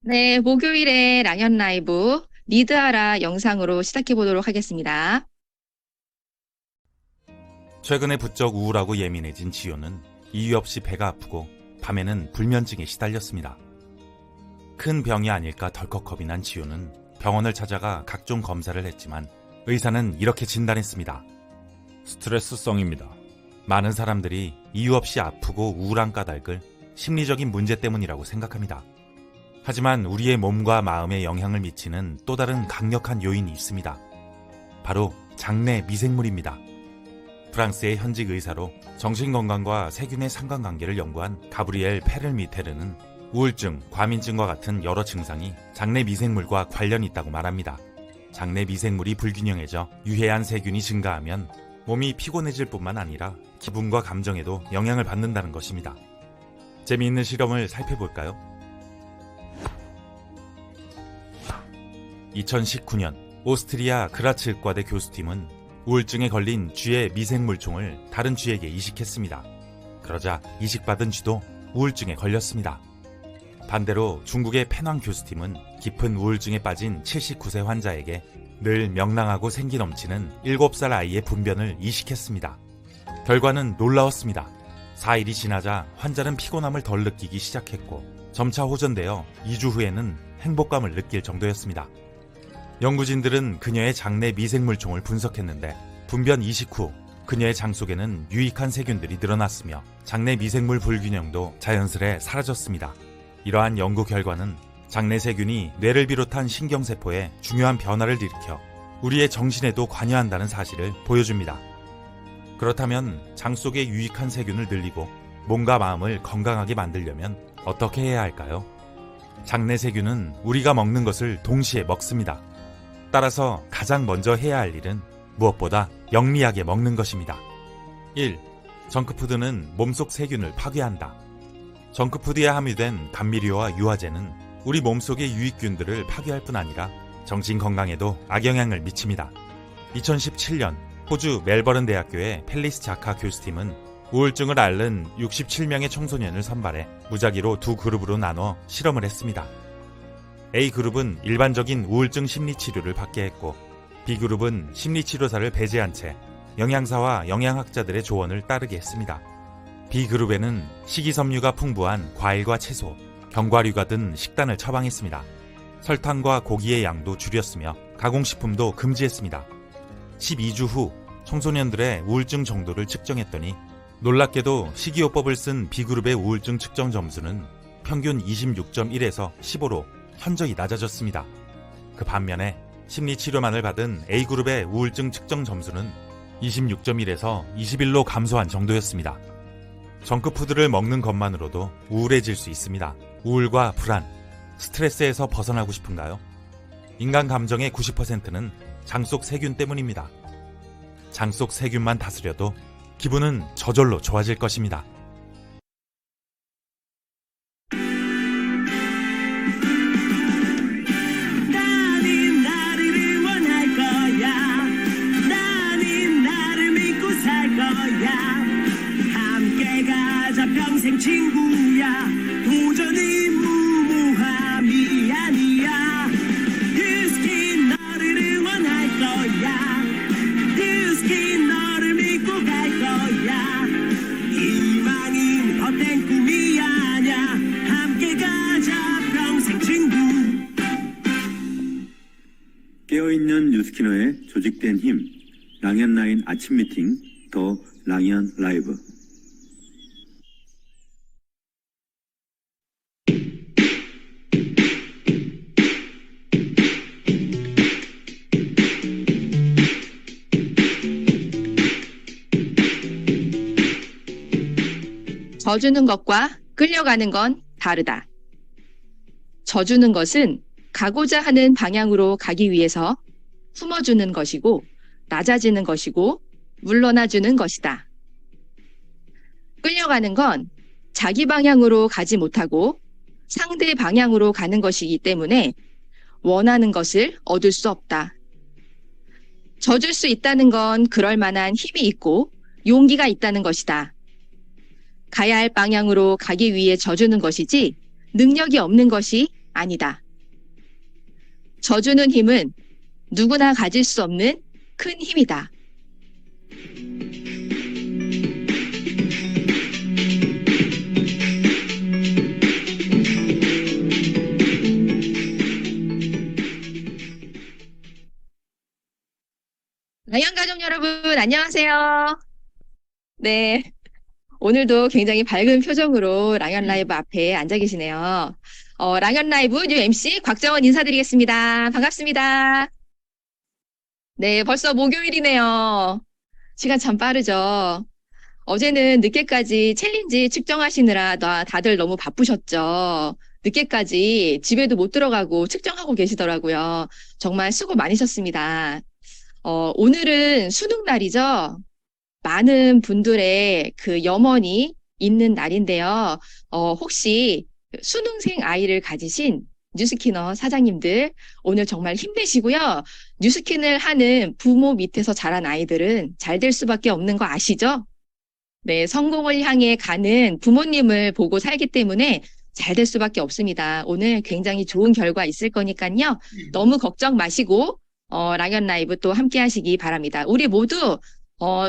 네, 목요일에 랑연 라이브 리드하라 영상으로 시작해 보도록 하겠습니다. 최근에 부쩍 우울하고 예민해진 지효는 이유 없이 배가 아프고 밤에는 불면증에 시달렸습니다. 큰 병이 아닐까 덜컥 겁이 난 지효는 병원을 찾아가 각종 검사를 했지만 의사는 이렇게 진단했습니다. 스트레스성입니다. 많은 사람들이 이유 없이 아프고 우울한 까닭을 심리적인 문제 때문이라고 생각합니다. 하지만 우리의 몸과 마음에 영향을 미치는 또 다른 강력한 요인이 있습니다. 바로 장내 미생물입니다. 프랑스의 현직 의사로 정신건강과 세균의 상관관계를 연구한 가브리엘 페를미테르는 우울증, 과민증과 같은 여러 증상이 장내 미생물과 관련이 있다고 말합니다. 장내 미생물이 불균형해져 유해한 세균이 증가하면 몸이 피곤해질 뿐만 아니라 기분과 감정에도 영향을 받는다는 것입니다. 재미있는 실험을 살펴볼까요? 2019년 오스트리아 그라츠 의과대 교수팀은 우울증에 걸린 쥐의 미생물총을 다른 쥐에게 이식했습니다. 그러자 이식받은 쥐도 우울증에 걸렸습니다. 반대로 중국의 펜왕 교수팀은 깊은 우울증에 빠진 79세 환자에게 늘 명랑하고 생기 넘치는 7살 아이의 분변을 이식했습니다. 결과는 놀라웠습니다. 4일이 지나자 환자는 피곤함을 덜 느끼기 시작했고 점차 호전되어 2주 후에는 행복감을 느낄 정도였습니다. 연구진들은 그녀의 장내 미생물총을 분석했는데 분변 이식 후 그녀의 장 속에는 유익한 세균들이 늘어났으며 장내 미생물 불균형도 자연스레 사라졌습니다. 이러한 연구 결과는 장내 세균이 뇌를 비롯한 신경세포에 중요한 변화를 일으켜 우리의 정신에도 관여한다는 사실을 보여줍니다. 그렇다면 장 속의 유익한 세균을 늘리고 몸과 마음을 건강하게 만들려면 어떻게 해야 할까요? 장내 세균은 우리가 먹는 것을 동시에 먹습니다. 따라서 가장 먼저 해야 할 일은 무엇보다 영리하게 먹는 것입니다. 1. 정크푸드는 몸속 세균을 파괴한다. 정크푸드에 함유된 감미료와 유화제는 우리 몸속의 유익균들을 파괴할 뿐 아니라 정신 건강에도 악영향을 미칩니다. 2017년 호주 멜버른 대학교의 펠리스 자카 교수팀은 우울증을 앓는 67명의 청소년을 선발해 무작위로 두 그룹으로 나눠 실험을 했습니다. A그룹은 일반적인 우울증 심리치료를 받게 했고 B그룹은 심리치료사를 배제한 채 영양사와 영양학자들의 조언을 따르게 했습니다. B그룹에는 식이섬유가 풍부한 과일과 채소, 견과류가 든 식단을 처방했습니다. 설탕과 고기의 양도 줄였으며 가공식품도 금지했습니다. 12주 후 청소년들의 우울증 정도를 측정했더니 놀랍게도 식이요법을 쓴 B그룹의 우울증 측정 점수는 평균 26.1에서 15로 현저히 낮아졌습니다. 그 반면에 심리치료만을 받은 A그룹의 우울증 측정 점수는 26.1에서 21로 감소한 정도였습니다. 정크푸드를 먹는 것만으로도 우울해질 수 있습니다. 우울과 불안, 스트레스에서 벗어나고 싶은가요? 인간 감정의 90%는 장 속 세균 때문입니다. 장 속 세균만 다스려도 기분은 저절로 좋아질 것입니다. 함께 가자 평생 친구야 도전이 무모함이 아니야 듀스키 너를 응원할 거야 듀스키 너를 믿고 갈 거야 희망은 헛된 꿈이 아냐 함께 가자 평생 친구 깨어있는 뉴스키너의 조직된 힘 랑연9 아침 미팅 더 랑연 라이브. 져주는 것과 끌려가는 건 다르다. 져주는 것은 가고자 하는 방향으로 가기 위해서 품어주는 것이고 낮아지는 것이고 물러나주는 것이다. 끌려가는 건 자기 방향으로 가지 못하고 상대 방향으로 가는 것이기 때문에 원하는 것을 얻을 수 없다. 져줄 수 있다는 건 그럴 만한 힘이 있고 용기가 있다는 것이다. 가야 할 방향으로 가기 위해 져주는 것이지 능력이 없는 것이 아니다. 져주는 힘은 누구나 가질 수 없는 큰 힘이다. 라이언 가족 여러분, 안녕하세요. 네. 오늘도 굉장히 밝은 표정으로 라이언 라이브 앞에 앉아 계시네요. 라이언 라이브 뉴 MC 곽정원 인사드리겠습니다. 반갑습니다. 네, 벌써 목요일이네요. 시간 참 빠르죠. 어제는 늦게까지 챌린지 측정하시느라 다들 너무 바쁘셨죠. 늦게까지 집에도 못 들어가고 측정하고 계시더라고요. 정말 수고 많으셨습니다. 오늘은 수능 날이죠. 많은 분들의 그 염원이 있는 날인데요. 혹시 수능생 아이를 가지신 뉴스키너 사장님들 오늘 정말 힘내시고요. 뉴스킨을 하는 부모 밑에서 자란 아이들은 잘 될 수밖에 없는 거 아시죠? 네, 성공을 향해 가는 부모님을 보고 살기 때문에 잘 될 수밖에 없습니다. 오늘 굉장히 좋은 결과 있을 거니까요. 너무 걱정 마시고 라이언 라이브 또 함께 하시기 바랍니다. 우리 모두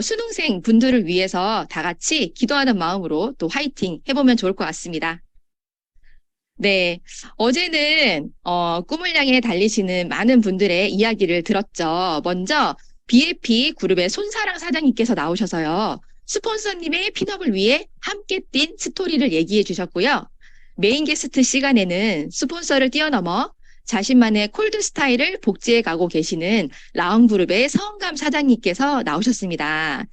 수능생 분들을 위해서 다 같이 기도하는 마음으로 또 화이팅 해보면 좋을 것 같습니다. 네, 어제는 꿈을 향해 달리시는 많은 분들의 이야기를 들었죠. 먼저 BAP 그룹의 손사랑 사장님께서 나오셔서요. 스폰서님의 핀업을 위해 함께 뛴 스토리를 얘기해 주셨고요. 메인 게스트 시간에는 스폰서를 뛰어넘어 자신만의 콜드 스타일을 복지해 가고 계시는 라운그룹의 서은감 사장님께서 나오셨습니다.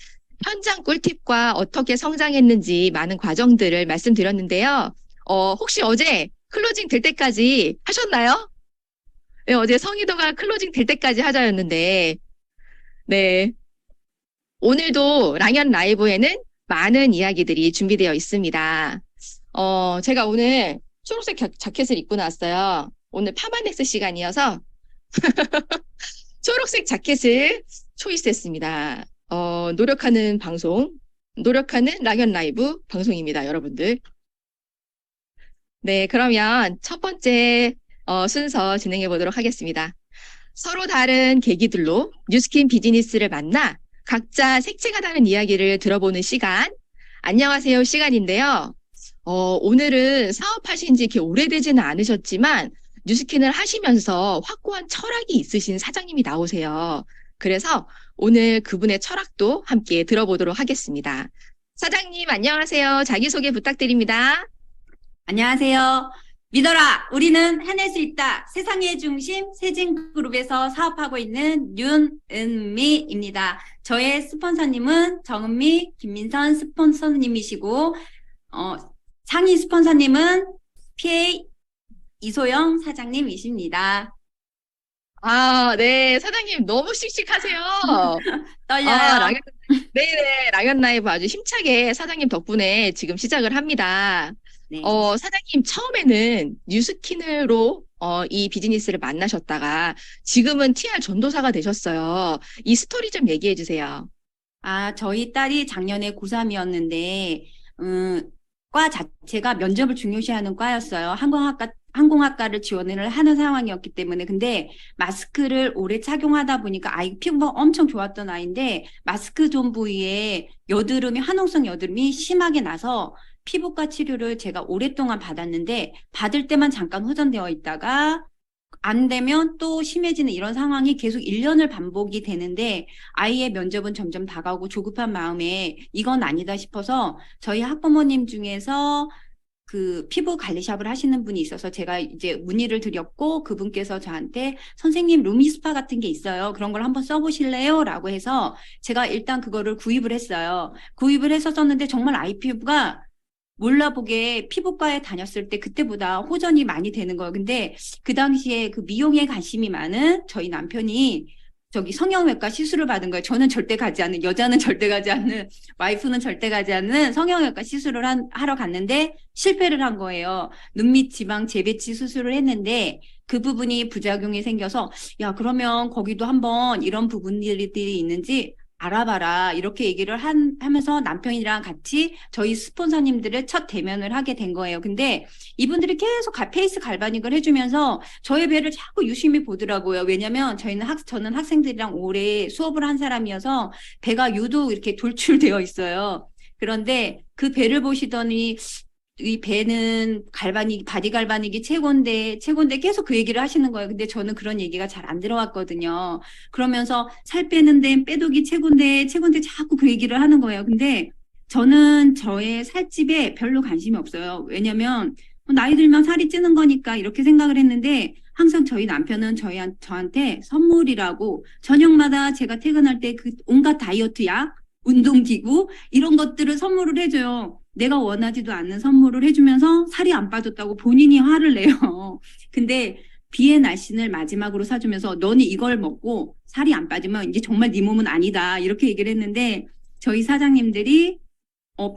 현장 꿀팁과 어떻게 성장했는지 많은 과정들을 말씀드렸는데요. 혹시 어제 클로징 될 때까지 하셨나요? 네, 어제 성의도가 클로징 될 때까지 하자였는데, 네. 오늘도 라이언 라이브에는 많은 이야기들이 준비되어 있습니다. 제가 오늘 초록색 자켓을 입고 나왔어요. 오늘 파마넥스 시간이어서 초록색 자켓을 초이스했습니다. 노력하는 방송, 노력하는 라이언 라이브 방송입니다, 여러분들. 네, 그러면 첫 번째 순서 진행해 보도록 하겠습니다. 서로 다른 계기들로 뉴스킨 비즈니스를 만나 각자 색채가 다른 이야기를 들어보는 시간, 안녕하세요 시간인데요. 오늘은 사업하신 지 이렇게 오래되지는 않으셨지만 뉴스킨을 하시면서 확고한 철학이 있으신 사장님이 나오세요. 그래서 오늘 그분의 철학도 함께 들어보도록 하겠습니다. 사장님 안녕하세요. 자기소개 부탁드립니다. 안녕하세요. 믿어라, 우리는 해낼 수 있다. 세상의 중심 세진그룹에서 사업하고 있는 윤은미입니다. 저의 스폰서님은 정은미, 김민선 스폰서님이시고 상위 스폰서님은 PA 이소영 사장님이십니다. 아, 네. 사장님 너무 씩씩하세요. 떨려요. 네네. 라이언 라이브 아주 힘차게 사장님 덕분에 지금 시작을 합니다. 네. 사장님 처음에는 뉴스킨으로 이 비즈니스를 만나셨다가 지금은 TR 전도사가 되셨어요. 이 스토리 좀 얘기해 주세요. 저희 딸이 작년에 고3이었는데 과 자체가 면접을 중요시하는 과였어요. 항공학과를 지원을 하는 상황이었기 때문에. 근데 마스크를 오래 착용하다 보니까 아이 피부가 엄청 좋았던 아이인데 마스크 존 부위에 화농성 여드름이 심하게 나서 피부과 치료를 제가 오랫동안 받았는데 받을 때만 잠깐 호전되어 있다가 안 되면 또 심해지는 이런 상황이 계속 1년을 반복이 되는데 아이의 면접은 점점 다가오고 조급한 마음에 이건 아니다 싶어서 저희 학부모님 중에서 그 피부 관리샵을 하시는 분이 있어서 제가 이제 문의를 드렸고 그분께서 저한테 선생님 루미스파 같은 게 있어요. 그런 걸 한번 써보실래요? 라고 해서 제가 일단 그거를 구입을 했어요. 구입을 해서 썼는데 정말 아이 피부가 몰라보게 피부과에 다녔을 때 그때보다 호전이 많이 되는 거예요. 근데 그 당시에 그 미용에 관심이 많은 저희 남편이 저기 성형외과 시술을 받은 거예요. 저는 절대 가지 않는, 여자는 절대 가지 않는, 와이프는 절대 가지 않는 성형외과 시술을 하러 갔는데 실패를 한 거예요. 눈 밑 지방 재배치 수술을 했는데 그 부분이 부작용이 생겨서 야, 그러면 거기도 한번 이런 부분들이 있는지 알아봐라. 이렇게 얘기를 하면서 남편이랑 같이 저희 스폰서님들을 첫 대면을 하게 된 거예요. 근데 이분들이 계속 페이스 갈바닉을 해주면서 저의 배를 자꾸 유심히 보더라고요. 왜냐면 저는 학생들이랑 오래 수업을 한 사람이어서 배가 유독 이렇게 돌출되어 있어요. 그런데 그 배를 보시더니 이 배는 바디 갈바닉이 최고인데 계속 그 얘기를 하시는 거예요. 근데 저는 그런 얘기가 잘 안 들어왔거든요. 그러면서 살 빼는 데는 빼독이 최고인데 자꾸 그 얘기를 하는 거예요. 근데 저는 저의 살집에 별로 관심이 없어요. 왜냐면 나이 들면 살이 찌는 거니까 이렇게 생각을 했는데 항상 저희 남편은 저한테 선물이라고 저녁마다 제가 퇴근할 때 그 온갖 다이어트 약, 운동기구 이런 것들을 선물을 해줘요. 내가 원하지도 않는 선물을 해주면서 살이 안 빠졌다고 본인이 화를 내요. 근데 비의 날씬을 마지막으로 사주면서 너는 이걸 먹고 살이 안 빠지면 이제 정말 네 몸은 아니다. 이렇게 얘기를 했는데 저희 사장님들이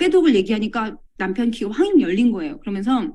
빼독을 얘기하니까 남편 귀가 확 열린 거예요. 그러면서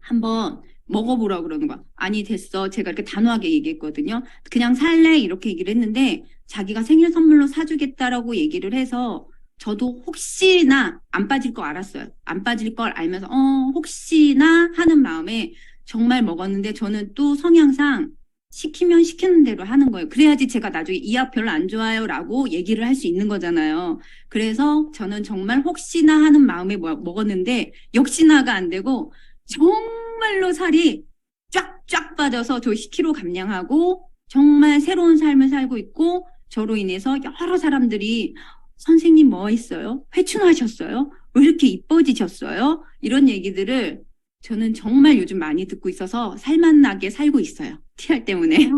한번 먹어보라고 그러는 거야. 아니 됐어. 제가 이렇게 단호하게 얘기했거든요. 그냥 살래 이렇게 얘기를 했는데 자기가 생일 선물로 사주겠다라고 얘기를 해서 저도 혹시나 안 빠질 거 알았어요. 안 빠질 걸 알면서 혹시나 하는 마음에 정말 먹었는데 저는 또 성향상 시키면 시키는 대로 하는 거예요. 그래야지 제가 나중에 이 약 별로 안 좋아요 라고 얘기를 할 수 있는 거잖아요. 그래서 저는 정말 혹시나 하는 마음에 먹었는데 역시나가 안 되고 정말로 살이 쫙쫙 빠져서 저 10kg 감량하고 정말 새로운 삶을 살고 있고 저로 인해서 여러 사람들이 선생님 뭐 있어요? 회춘하셨어요? 왜 이렇게 이뻐지셨어요? 이런 얘기들을 저는 정말 요즘 많이 듣고 있어서 살맛나게 살고 있어요. TR 때문에.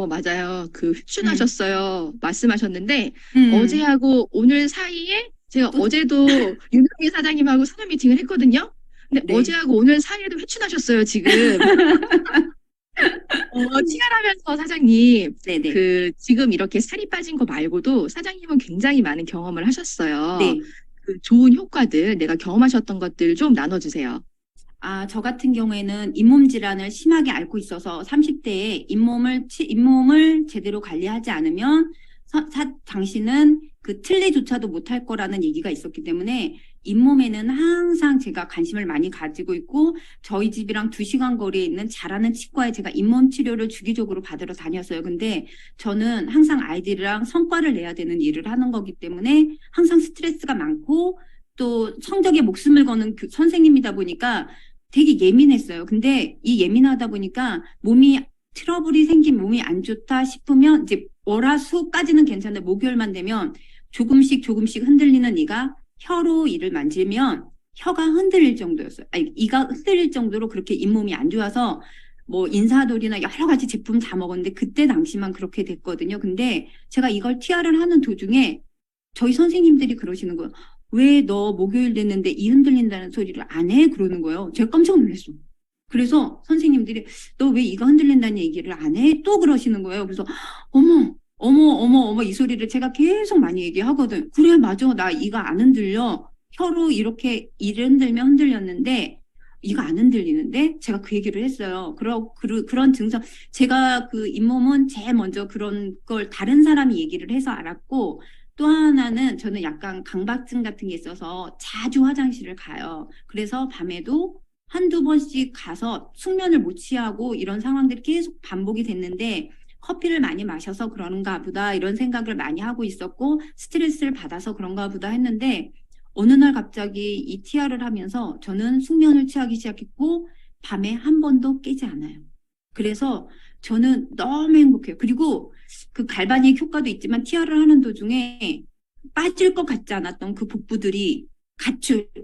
맞아요. 그 휘춘하셨어요. 말씀하셨는데 음. 어제하고 오늘 사이에 제가 어제도 윤영희 사장님하고 사전 미팅을 했거든요. 근데 네. 어제하고 오늘 사이에도 회춘하셨어요, 지금. TR하면서 사장님, 네네. 지금 이렇게 살이 빠진 거 말고도 사장님은 굉장히 많은 경험을 하셨어요. 네. 그 좋은 효과들, 내가 경험하셨던 것들 좀 나눠주세요. 저 같은 경우에는 잇몸 질환을 심하게 앓고 있어서 30대에 잇몸을 제대로 관리하지 않으면 당신은 그 틀니조차도 못할 거라는 얘기가 있었기 때문에 잇몸에는 항상 제가 관심을 많이 가지고 있고 저희 집이랑 2시간 거리에 있는 잘하는 치과에 제가 잇몸 치료를 주기적으로 받으러 다녔어요. 근데 저는 항상 아이들이랑 성과를 내야 되는 일을 하는 거기 때문에 항상 스트레스가 많고 또 성적에 목숨을 거는 선생님이다 보니까 되게 예민했어요. 근데 이 예민하다 보니까 트러블이 생긴 몸이 안 좋다 싶으면 이제 월화수까지는 괜찮은데 목요일만 되면 조금씩 흔들리는 이가 혀로 이를 만지면 혀가 흔들릴 정도였어요. 이가 흔들릴 정도로 그렇게 잇몸이 안 좋아서 뭐 인사돌이나 여러 가지 제품 다 먹었는데 그때 당시만 그렇게 됐거든요. 근데 제가 이걸 TR을 하는 도중에 저희 선생님들이 그러시는 거예요. 왜 너 목요일 됐는데 이 흔들린다는 소리를 안 해? 그러는 거예요. 제가 깜짝 놀랐어. 그래서 선생님들이 너 왜 이가 흔들린다는 얘기를 안 해? 또 그러시는 거예요. 그래서 어머 이 소리를 제가 계속 많이 얘기하거든. 그래 맞아 나 이가 안 흔들려. 혀로 이렇게 이를 흔들면 흔들렸는데 이가 안 흔들리는데 제가 그 얘기를 했어요. 그런 증상 제가 그 잇몸은 제일 먼저 그런 걸 다른 사람이 얘기를 해서 알았고 또 하나는 저는 약간 강박증 같은 게 있어서 자주 화장실을 가요. 그래서 밤에도 한두 번씩 가서 숙면을 못 취하고 이런 상황들이 계속 반복이 됐는데 커피를 많이 마셔서 그런가 보다 이런 생각을 많이 하고 있었고 스트레스를 받아서 그런가 보다 했는데 어느 날 갑자기 이 TR을 하면서 저는 숙면을 취하기 시작했고 밤에 한 번도 깨지 않아요. 그래서 저는 너무 행복해요. 그리고 그 갈바닉 효과도 있지만 TR을 하는 도중에 빠질 것 같지 않았던 그 복부들이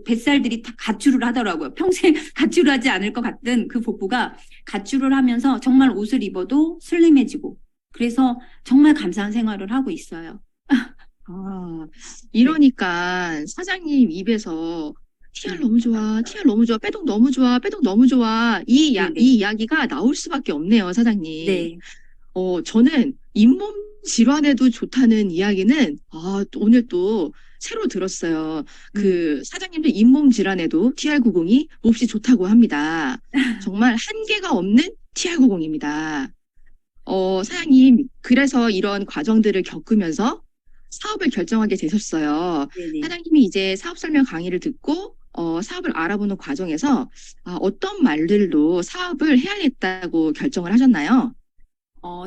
뱃살들이 다 가출을 하더라고요. 평생 가출을 하지 않을 것 같던 그 복부가 가출을 하면서 정말 옷을 입어도 슬림해지고 그래서 정말 감사한 생활을 하고 있어요. 이러니까 사장님 입에서 TR 너무 좋아, TR 너무 좋아, 빼독 너무 좋아, 빼독 너무 좋아 이 이야기가 나올 수밖에 없네요, 사장님. 네. 저는 잇몸 질환에도 좋다는 이야기는 오늘 또 새로 들었어요. 그 사장님도 잇몸 질환에도 TR90이 몹시 좋다고 합니다. 정말 한계가 없는 TR90입니다. 사장님 그래서 이런 과정들을 겪으면서 사업을 결정하게 되셨어요. 네네. 사장님이 이제 사업 설명 강의를 듣고 사업을 알아보는 과정에서 어떤 말들로 사업을 해야겠다고 결정을 하셨나요?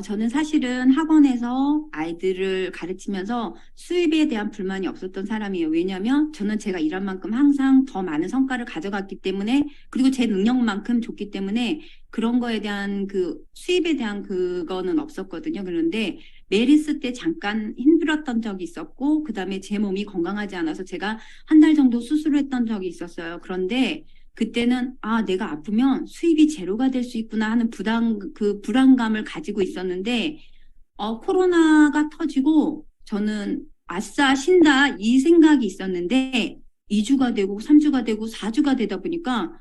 저는 사실은 학원에서 아이들을 가르치면서 수입에 대한 불만이 없었던 사람이에요. 왜냐하면 저는 제가 일한 만큼 항상 더 많은 성과를 가져갔기 때문에, 그리고 제 능력만큼 줬기 때문에 그런 거에 대한 그 수입에 대한 그거는 없었거든요. 그런데 메리스 때 잠깐 힘들었던 적이 있었고, 그다음에 제 몸이 건강하지 않아서 제가 한 달 정도 수술을 했던 적이 있었어요. 그런데 그때는 내가 아프면 수입이 제로가 될 수 있구나 하는 불안감을 가지고 있었는데, 코로나가 터지고 저는 아싸, 쉰다 이 생각이 있었는데, 2주가 되고 3주가 되고 4주가 되다 보니까,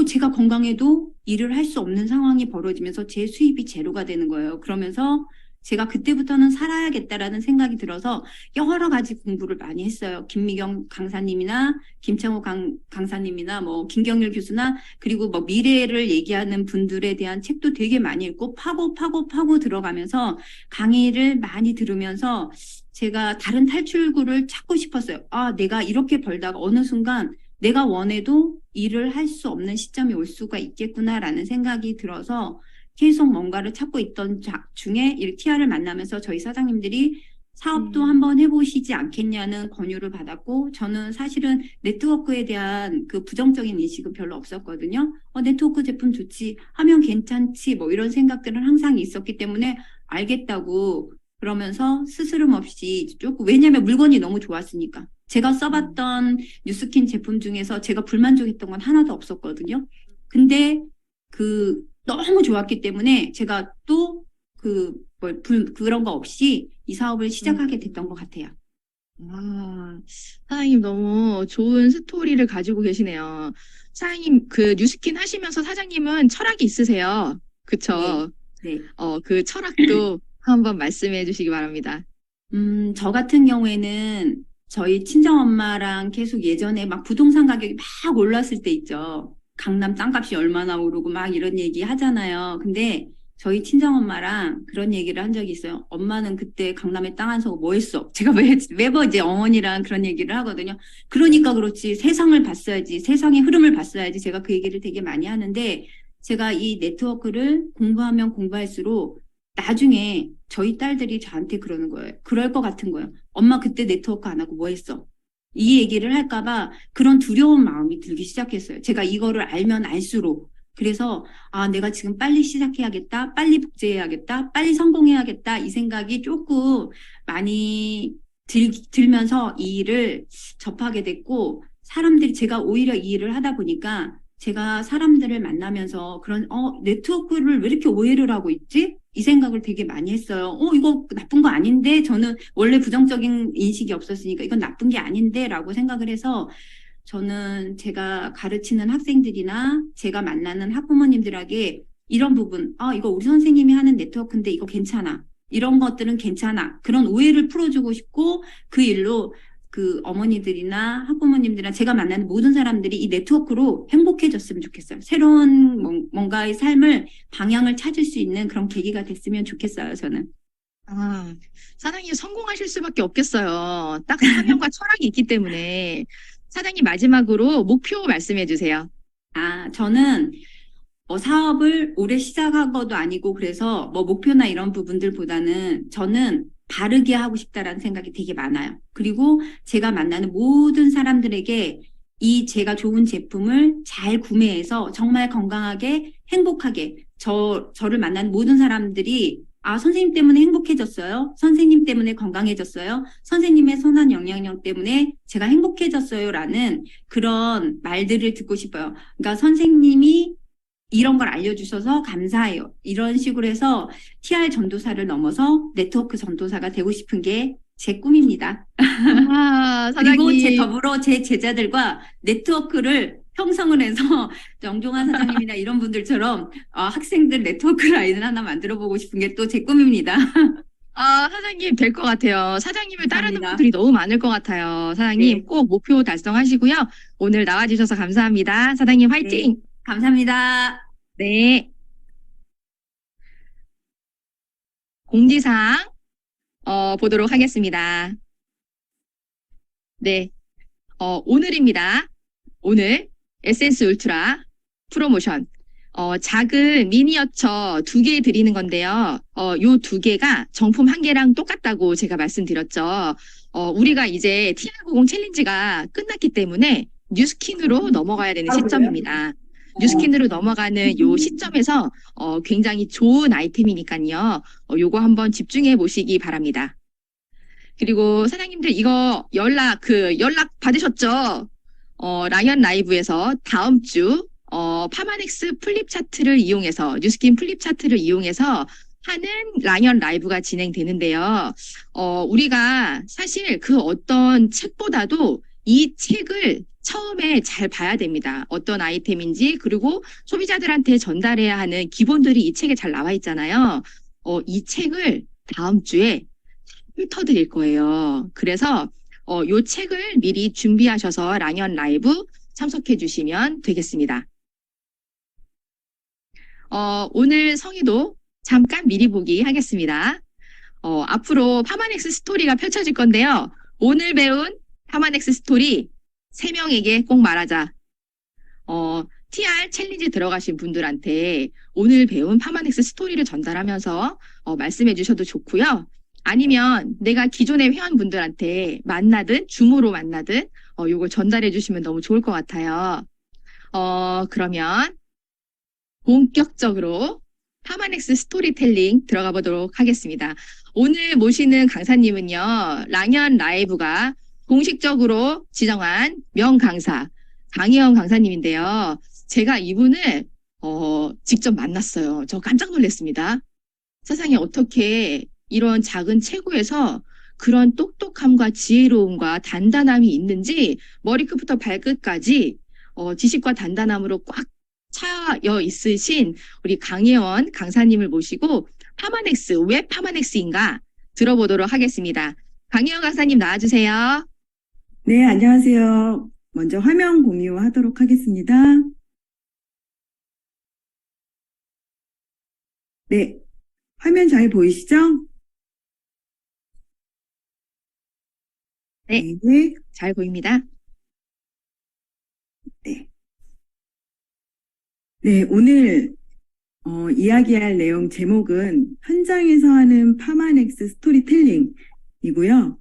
제가 건강해도 일을 할 수 없는 상황이 벌어지면서 제 수입이 제로가 되는 거예요. 그러면서 제가 그때부터는 살아야겠다라는 생각이 들어서 여러 가지 공부를 많이 했어요. 김미경 강사님이나 김창호 강사님이나 뭐 김경률 교수나, 그리고 뭐 미래를 얘기하는 분들에 대한 책도 되게 많이 읽고 파고 들어가면서 강의를 많이 들으면서 제가 다른 탈출구를 찾고 싶었어요. 내가 이렇게 벌다가 어느 순간 내가 원해도 일을 할 수 없는 시점이 올 수가 있겠구나라는 생각이 들어서 계속 뭔가를 찾고 있던 중에 이 TR을 만나면서 저희 사장님들이 사업도 한번 해보시지 않겠냐는 권유를 받았고, 저는 사실은 네트워크에 대한 그 부정적인 인식은 별로 없었거든요. 네트워크 제품 좋지, 하면 괜찮지, 뭐 이런 생각들은 항상 있었기 때문에 알겠다고 그러면서 스스럼 없이 조금, 왜냐하면 물건이 너무 좋았으니까. 제가 써봤던 뉴스킨 제품 중에서 제가 불만족했던 건 하나도 없었거든요. 근데 너무 좋았기 때문에 제가 또 그런 거 없이 이 사업을 시작하게 됐던 것 같아요. 사장님 너무 좋은 스토리를 가지고 계시네요. 사장님 그 뉴스킨 하시면서 사장님은 철학이 있으세요. 그쵸? 네. 그 철학도 한번 말씀해 주시기 바랍니다. 저 같은 경우에는 저희 친정엄마랑 계속 예전에 막 부동산 가격이 막 올랐을 때 있죠. 강남 땅값이 얼마나 오르고 막 이런 얘기 하잖아요. 근데 저희 친정엄마랑 그런 얘기를 한 적이 있어요. 엄마는 그때 강남에 땅 안 사고 뭐 했어? 제가 매번 이제 어머니랑 그런 얘기를 하거든요. 그러니까 그렇지. 세상을 봤어야지. 세상의 흐름을 봤어야지. 제가 그 얘기를 되게 많이 하는데, 제가 이 네트워크를 공부하면 공부할수록 나중에 저희 딸들이 저한테 그러는 거예요. 그럴 것 같은 거예요. 엄마 그때 네트워크 안 하고 뭐 했어? 이 얘기를 할까봐 그런 두려운 마음이 들기 시작했어요. 제가 이거를 알면 알수록. 그래서 내가 지금 빨리 시작해야겠다, 빨리 복제해야겠다, 빨리 성공해야겠다, 이 생각이 조금 많이 들면서 이 일을 접하게 됐고, 제가 오히려 이 일을 하다 보니까 제가 사람들을 만나면서 그런 네트워크를 왜 이렇게 오해를 하고 있지? 이 생각을 되게 많이 했어요. 이거 나쁜 거 아닌데, 저는 원래 부정적인 인식이 없었으니까 이건 나쁜 게 아닌데 라고 생각을 해서, 저는 제가 가르치는 학생들이나 제가 만나는 학부모님들에게 이런 부분, 이거 우리 선생님이 하는 네트워크인데 이거 괜찮아, 이런 것들은 괜찮아, 그런 오해를 풀어주고 싶고, 그 일로 그 어머니들이나 학부모님들이나 제가 만나는 모든 사람들이 이 네트워크로 행복해졌으면 좋겠어요. 새로운 뭔가의 삶을, 방향을 찾을 수 있는 그런 계기가 됐으면 좋겠어요, 저는. 사장님 성공하실 수밖에 없겠어요. 딱 사명과 철학이 있기 때문에. 사장님 마지막으로 목표 말씀해 주세요. 저는 사업을 올해 시작한 것도 아니고, 그래서 목표나 이런 부분들보다는 저는 바르게 하고 싶다라는 생각이 되게 많아요. 그리고 제가 만나는 모든 사람들에게 제가 좋은 제품을 잘 구매해서 정말 건강하게 행복하게, 저를 만나는 모든 사람들이 선생님 때문에 행복해졌어요. 선생님 때문에 건강해졌어요. 선생님의 선한 영향력 때문에 제가 행복해졌어요. 라는 그런 말들을 듣고 싶어요. 그러니까 선생님이 이런 걸 알려주셔서 감사해요. 이런 식으로 해서 TR 전도사를 넘어서 네트워크 전도사가 되고 싶은 게 제 꿈입니다. 사장님. 그리고 더불어 제 제자들과 네트워크를 형성을 해서 정종환 사장님이나 이런 분들처럼 학생들 네트워크 라인을 하나 만들어 보고 싶은 게 또 제 꿈입니다. 사장님 될 것 같아요. 사장님을 따르는 감사합니다. 분들이 너무 많을 것 같아요. 사장님 네. 꼭 목표 달성하시고요. 오늘 나와주셔서 감사합니다. 사장님 화이팅! 감사합니다. 네. 공지사항 보도록 하겠습니다. 네, 오늘입니다. 오늘 에센스 울트라 프로모션. 작은 미니어처 2개 드리는 건데요. 요 2개가 정품 1개랑 똑같다고 제가 말씀드렸죠. 우리가 이제 TR90 챌린지가 끝났기 때문에 뉴스킨으로 넘어가야 되는 시점입니다. 뉴스킨으로 넘어가는 요 시점에서 굉장히 좋은 아이템이니까요. 요거 한번 집중해 보시기 바랍니다. 그리고 사장님들 이거 연락 받으셨죠? 랑연 라이브에서 다음 주 파마넥스 플립 차트를 이용해서 뉴스킨 플립 차트를 이용해서 하는 랑연 라이브가 진행되는데요. 우리가 사실 그 어떤 책보다도 이 책을 처음에 잘 봐야 됩니다. 어떤 아이템인지 그리고 소비자들한테 전달해야 하는 기본들이 이 책에 잘 나와 있잖아요. 이 책을 다음 주에 훑어드릴 거예요. 그래서 이 책을 미리 준비하셔서 랑연 라이브 참석해 주시면 되겠습니다. 오늘 성의도 잠깐 미리 보기 하겠습니다. 앞으로 파마넥스 스토리가 펼쳐질 건데요. 오늘 배운 파마넥스 스토리 3명에게 꼭 말하자. TR 챌린지 들어가신 분들한테 오늘 배운 파마넥스 스토리를 전달하면서 말씀해 주셔도 좋고요. 아니면 내가 기존의 회원분들한테 만나든 줌으로 만나든 요걸 전달해 주시면 너무 좋을 것 같아요. 그러면 본격적으로 파마넥스 스토리텔링 들어가 보도록 하겠습니다. 오늘 모시는 강사님은요. 랑연 라이브가 공식적으로 지정한 명강사 강혜영 강사님인데요. 제가 이분을 직접 만났어요. 저 깜짝 놀랐습니다. 세상에 어떻게 이런 작은 체구에서 그런 똑똑함과 지혜로움과 단단함이 있는지 머리끝부터 발끝까지 지식과 단단함으로 꽉 차여 있으신 우리 강혜원 강사님을 모시고 파마넥스, 왜 파마넥스인가 들어보도록 하겠습니다. 강혜원 강사님 나와주세요. 네, 안녕하세요. 먼저 화면 공유하도록 하겠습니다. 네, 화면 잘 보이시죠? 네. 네, 잘 보입니다. 네. 네, 오늘 이야기할 내용 제목은 현장에서 하는 파마넥스 스토리텔링이고요.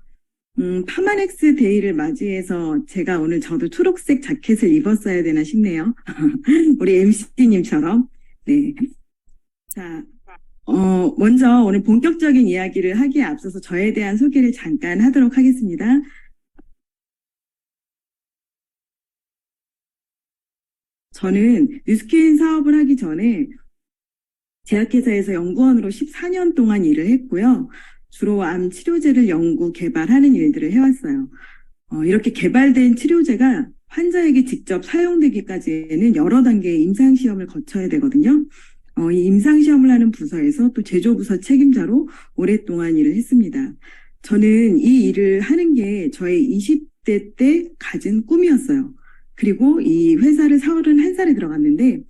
파마넥스 데이를 맞이해서 제가 오늘 저도 초록색 자켓을 입었어야 되나 싶네요. 우리 MC님처럼. 네. 자, 먼저 오늘 본격적인 이야기를 하기에 앞서서 저에 대한 소개를 잠깐 하도록 하겠습니다. 저는 뉴스킨 사업을 하기 전에 제약회사에서 연구원으로 14년 동안 일을 했고요. 주로 암 치료제를 연구, 개발하는 일들을 해왔어요. 이렇게 개발된 치료제가 환자에게 직접 사용되기까지는 여러 단계의 임상시험을 거쳐야 되거든요. 이 임상시험을 하는 부서에서 또 제조부서 책임자로 오랫동안 일을 했습니다. 저는 이 일을 하는 게 저의 20대 때 가진 꿈이었어요. 그리고 이 회사를 31살에 들어갔는데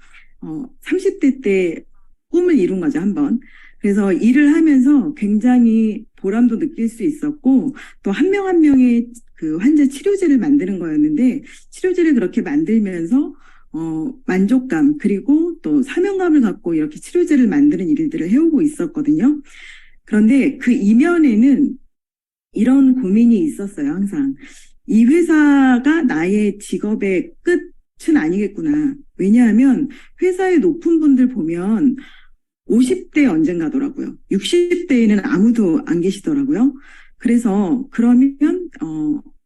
30대 때 꿈을 이룬 거죠, 한번. 그래서 일을 하면서 굉장히 보람도 느낄 수 있었고 또 한 명 한 명의 그 환자 치료제를 만드는 거였는데 치료제를 그렇게 만들면서 만족감 그리고 또 사명감을 갖고 이렇게 치료제를 만드는 일들을 해오고 있었거든요. 그런데 그 이면에는 이런 고민이 있었어요, 항상. 이 회사가 나의 직업의 끝은 아니겠구나. 왜냐하면 회사의 높은 분들 보면 50대 언젠가더라고요. 60대에는 아무도 안 계시더라고요. 그래서 그러면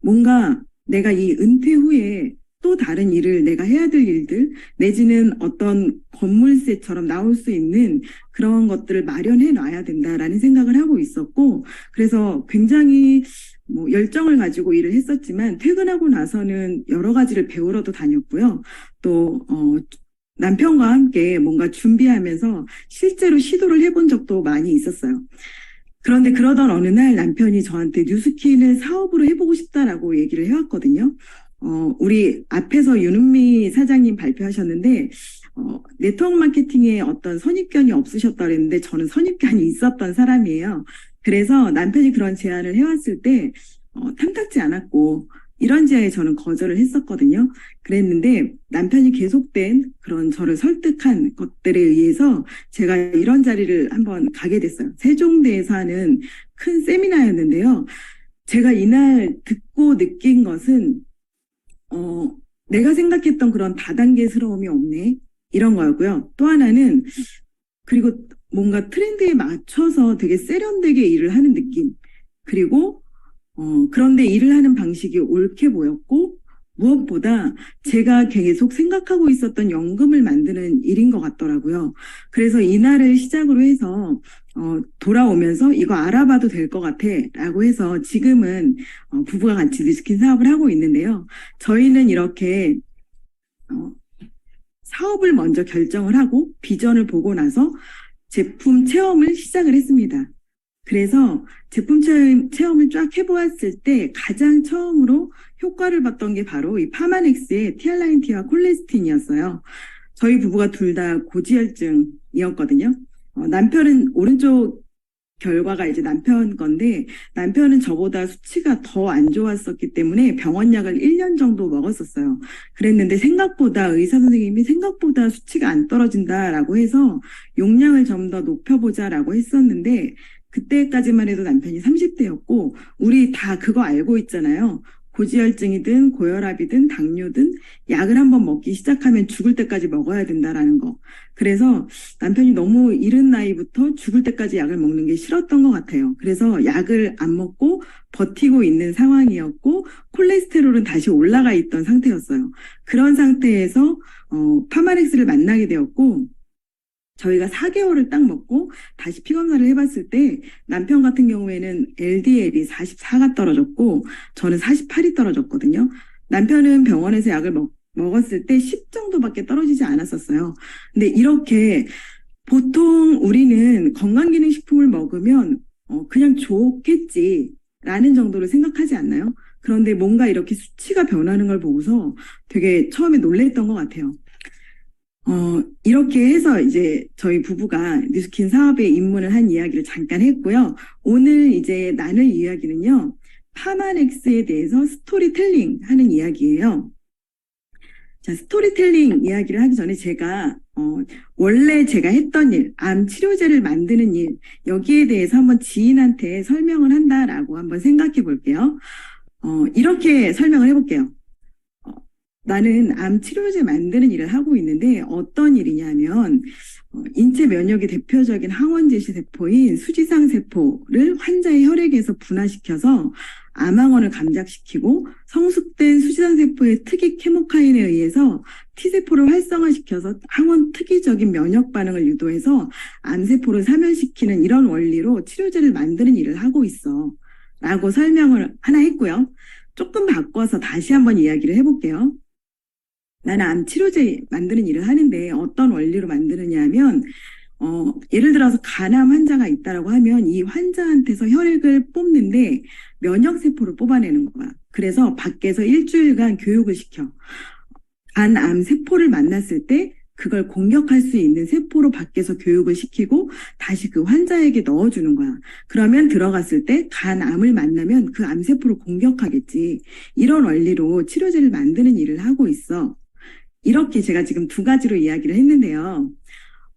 뭔가 내가 이 은퇴 후에 또 다른 일을 내가 해야 될 일들 내지는 어떤 건물세처럼 나올 수 있는 그런 것들을 마련해 놔야 된다라는 생각을 하고 있었고 그래서 굉장히 열정을 가지고 일을 했었지만 퇴근하고 나서는 여러 가지를 배우러도 다녔고요. 또 남편과 함께 뭔가 준비하면서 실제로 시도를 해본 적도 많이 있었어요. 그런데 그러던 어느 날 남편이 저한테 뉴스킨을 사업으로 해보고 싶다라고 얘기를 해왔거든요. 우리 앞에서 윤은미 사장님 발표하셨는데 네트워크 마케팅에 어떤 선입견이 없으셨다 그랬는데 저는 선입견이 있었던 사람이에요. 그래서 남편이 그런 제안을 해왔을 때 탐탁지 않았고 이런 제안에 저는 거절을 했었거든요. 그랬는데 남편이 계속된 그런 저를 설득한 것들에 의해서 제가 이런 자리를 한번 가게 됐어요. 세종대에서 하는 큰 세미나였는데요. 제가 이날 듣고 느낀 것은 내가 생각했던 그런 다단계스러움이 없네. 이런 거였고요. 또 하나는 그리고 뭔가 트렌드에 맞춰서 되게 세련되게 일을 하는 느낌. 그리고 그런데 일을 하는 방식이 옳게 보였고 무엇보다 제가 계속 생각하고 있었던 연금을 만드는 일인 것 같더라고요. 그래서 이날을 시작으로 해서 돌아오면서 이거 알아봐도 될 것 같아 라고 해서 지금은 부부가 같이 뉴스킨 사업을 하고 있는데요. 저희는 이렇게 사업을 먼저 결정을 하고 비전을 보고 나서 제품 체험을 시작을 했습니다. 그래서 제품 체험을 쫙 해보았을 때 가장 처음으로 효과를 봤던 게 바로 이 파마넥스의 티알라인 T와 콜레스틴이었어요. 저희 부부가 둘 다 고지혈증이었거든요. 남편은 오른쪽 결과가 이제 남편 건데 남편은 저보다 수치가 더 안 좋았었기 때문에 병원약을 1년 정도 먹었었어요. 그랬는데 생각보다 의사 선생님이 생각보다 수치가 안 떨어진다라고 해서 용량을 좀 더 높여보자라고 했었는데 그때까지만 해도 남편이 30대였고 우리 다 그거 알고 있잖아요. 고지혈증이든 고혈압이든 당뇨든 약을 한번 먹기 시작하면 죽을 때까지 먹어야 된다라는 거. 그래서 남편이 너무 이른 나이부터 죽을 때까지 약을 먹는 게 싫었던 것 같아요. 그래서 약을 안 먹고 버티고 있는 상황이었고 콜레스테롤은 다시 올라가 있던 상태였어요. 그런 상태에서 파마렉스를 만나게 되었고 저희가 4개월을 딱 먹고 다시 피 검사를 해봤을 때 남편 같은 경우에는 LDL이 44가 떨어졌고 저는 48이 떨어졌거든요. 남편은 병원에서 약을 먹었을 때 10 정도밖에 떨어지지 않았었어요. 근데 이렇게 보통 우리는 건강기능식품을 먹으면 그냥 좋겠지라는 정도로 생각하지 않나요? 그런데 뭔가 이렇게 수치가 변하는 걸 보고서 되게 처음에 놀랬던 것 같아요. 이렇게 해서 이제 저희 부부가 뉴스킨 사업에 입문을 한 이야기를 잠깐 했고요. 오늘 이제 나눌 이야기는요. 파마넥스에 대해서 스토리텔링 하는 이야기예요. 자, 스토리텔링 이야기를 하기 전에 제가 원래 제가 했던 일, 암 치료제를 만드는 일, 여기에 대해서 한번 지인한테 설명을 한다라고 한번 생각해 볼게요. 이렇게 설명을 해볼게요. 나는 암 치료제 만드는 일을 하고 있는데 어떤 일이냐면 인체 면역의 대표적인 항원제시 세포인 수지상 세포를 환자의 혈액에서 분화시켜서 암항원을 감작시키고 성숙된 수지상 세포의 특이 케모카인에 의해서 T세포를 활성화시켜서 항원 특이적인 면역 반응을 유도해서 암세포를 사멸시키는 이런 원리로 치료제를 만드는 일을 하고 있어 라고 설명을 하나 했고요. 조금 바꿔서 다시 한번 이야기를 해볼게요. 나는 암 치료제 만드는 일을 하는데 어떤 원리로 만드느냐 하면 예를 들어서 간암 환자가 있다라고 하면 이 환자한테서 혈액을 뽑는데 면역세포를 뽑아내는 거야. 그래서 밖에서 일주일간 교육을 시켜. 간암 세포를 만났을 때 그걸 공격할 수 있는 세포로 밖에서 교육을 시키고 다시 그 환자에게 넣어주는 거야. 그러면 들어갔을 때 간암을 만나면 그 암세포를 공격하겠지. 이런 원리로 치료제를 만드는 일을 하고 있어. 이렇게 제가 지금 두 가지로 이야기를 했는데요.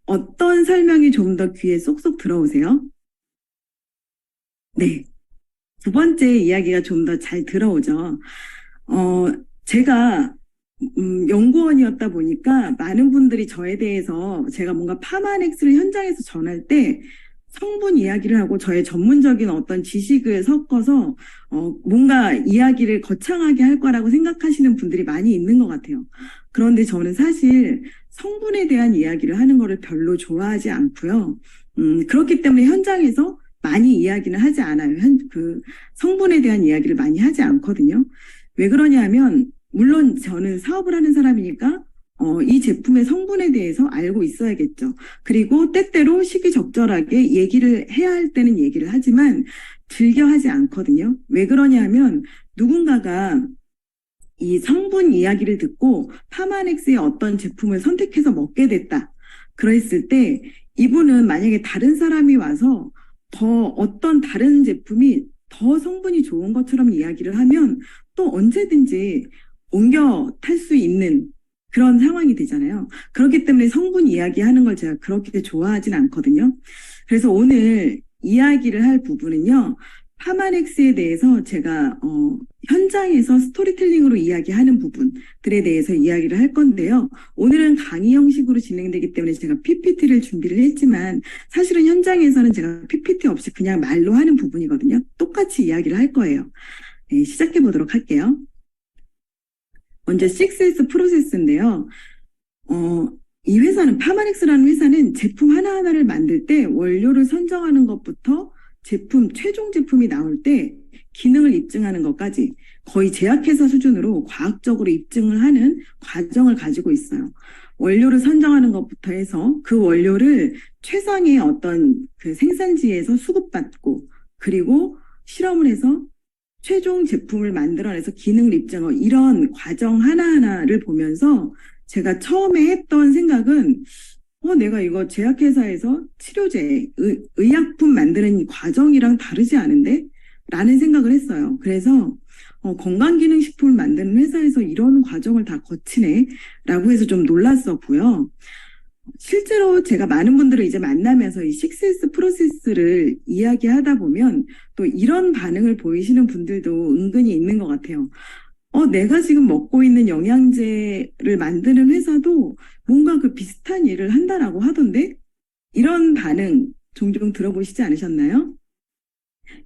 어떤 설명이 좀 더 귀에 쏙쏙 들어오세요? 네. 두 번째 이야기가 좀 더 잘 들어오죠. 제가 연구원이었다 보니까 많은 분들이 저에 대해서 제가 뭔가 파마넥스를 현장에서 전할 때 성분 이야기를 하고 저의 전문적인 어떤 지식을 섞어서 뭔가 이야기를 거창하게 할 거라고 생각하시는 분들이 많이 있는 것 같아요. 그런데 저는 사실 성분에 대한 이야기를 하는 거를 별로 좋아하지 않고요. 그렇기 때문에 현장에서 많이 이야기는 하지 않아요. 그 성분에 대한 이야기를 많이 하지 않거든요. 왜 그러냐 하면 물론 저는 사업을 하는 사람이니까 이 제품의 성분에 대해서 알고 있어야겠죠. 그리고 때때로 시기적절하게 얘기를 해야 할 때는 얘기를 하지만 즐겨 하지 않거든요. 왜 그러냐 하면 누군가가 이 성분 이야기를 듣고 파마넥스의 어떤 제품을 선택해서 먹게 됐다. 그랬을 때 이분은 만약에 다른 사람이 와서 더 어떤 다른 제품이 더 성분이 좋은 것처럼 이야기를 하면 또 언제든지 옮겨 탈 수 있는 그런 상황이 되잖아요. 그렇기 때문에 성분 이야기하는 걸 제가 그렇게 좋아하진 않거든요. 그래서 오늘 이야기를 할 부분은요. 파마넥스에 대해서 제가 현장에서 스토리텔링으로 이야기하는 부분들에 대해서 이야기를 할 건데요. 오늘은 강의 형식으로 진행되기 때문에 제가 PPT를 준비를 했지만 사실은 현장에서는 제가 PPT 없이 그냥 말로 하는 부분이거든요. 똑같이 이야기를 할 거예요. 네, 시작해 보도록 할게요. 먼저 6S 프로세스인데요. 이 회사는 파마넥스라는 회사는 제품 하나하나를 만들 때 원료를 선정하는 것부터 최종 제품이 나올 때 기능을 입증하는 것까지 거의 제약회사 수준으로 과학적으로 입증을 하는 과정을 가지고 있어요. 원료를 선정하는 것부터 해서 그 원료를 최상의 어떤 그 생산지에서 수급받고 그리고 실험을 해서 최종 제품을 만들어내서 기능을 입증하고 이런 과정 하나하나를 보면서 제가 처음에 했던 생각은 내가 이거 제약회사에서 치료제, 의약품 만드는 이 과정이랑 다르지 않은데? 라는 생각을 했어요. 그래서 건강기능식품을 만드는 회사에서 이런 과정을 다 거치네? 라고 해서 좀 놀랐었고요. 실제로 제가 많은 분들을 이제 만나면서 이 6S 프로세스를 이야기하다 보면 또 이런 반응을 보이시는 분들도 은근히 있는 것 같아요. 내가 지금 먹고 있는 영양제를 만드는 회사도 뭔가 그 비슷한 일을 한다라고 하던데? 이런 반응 종종 들어보시지 않으셨나요?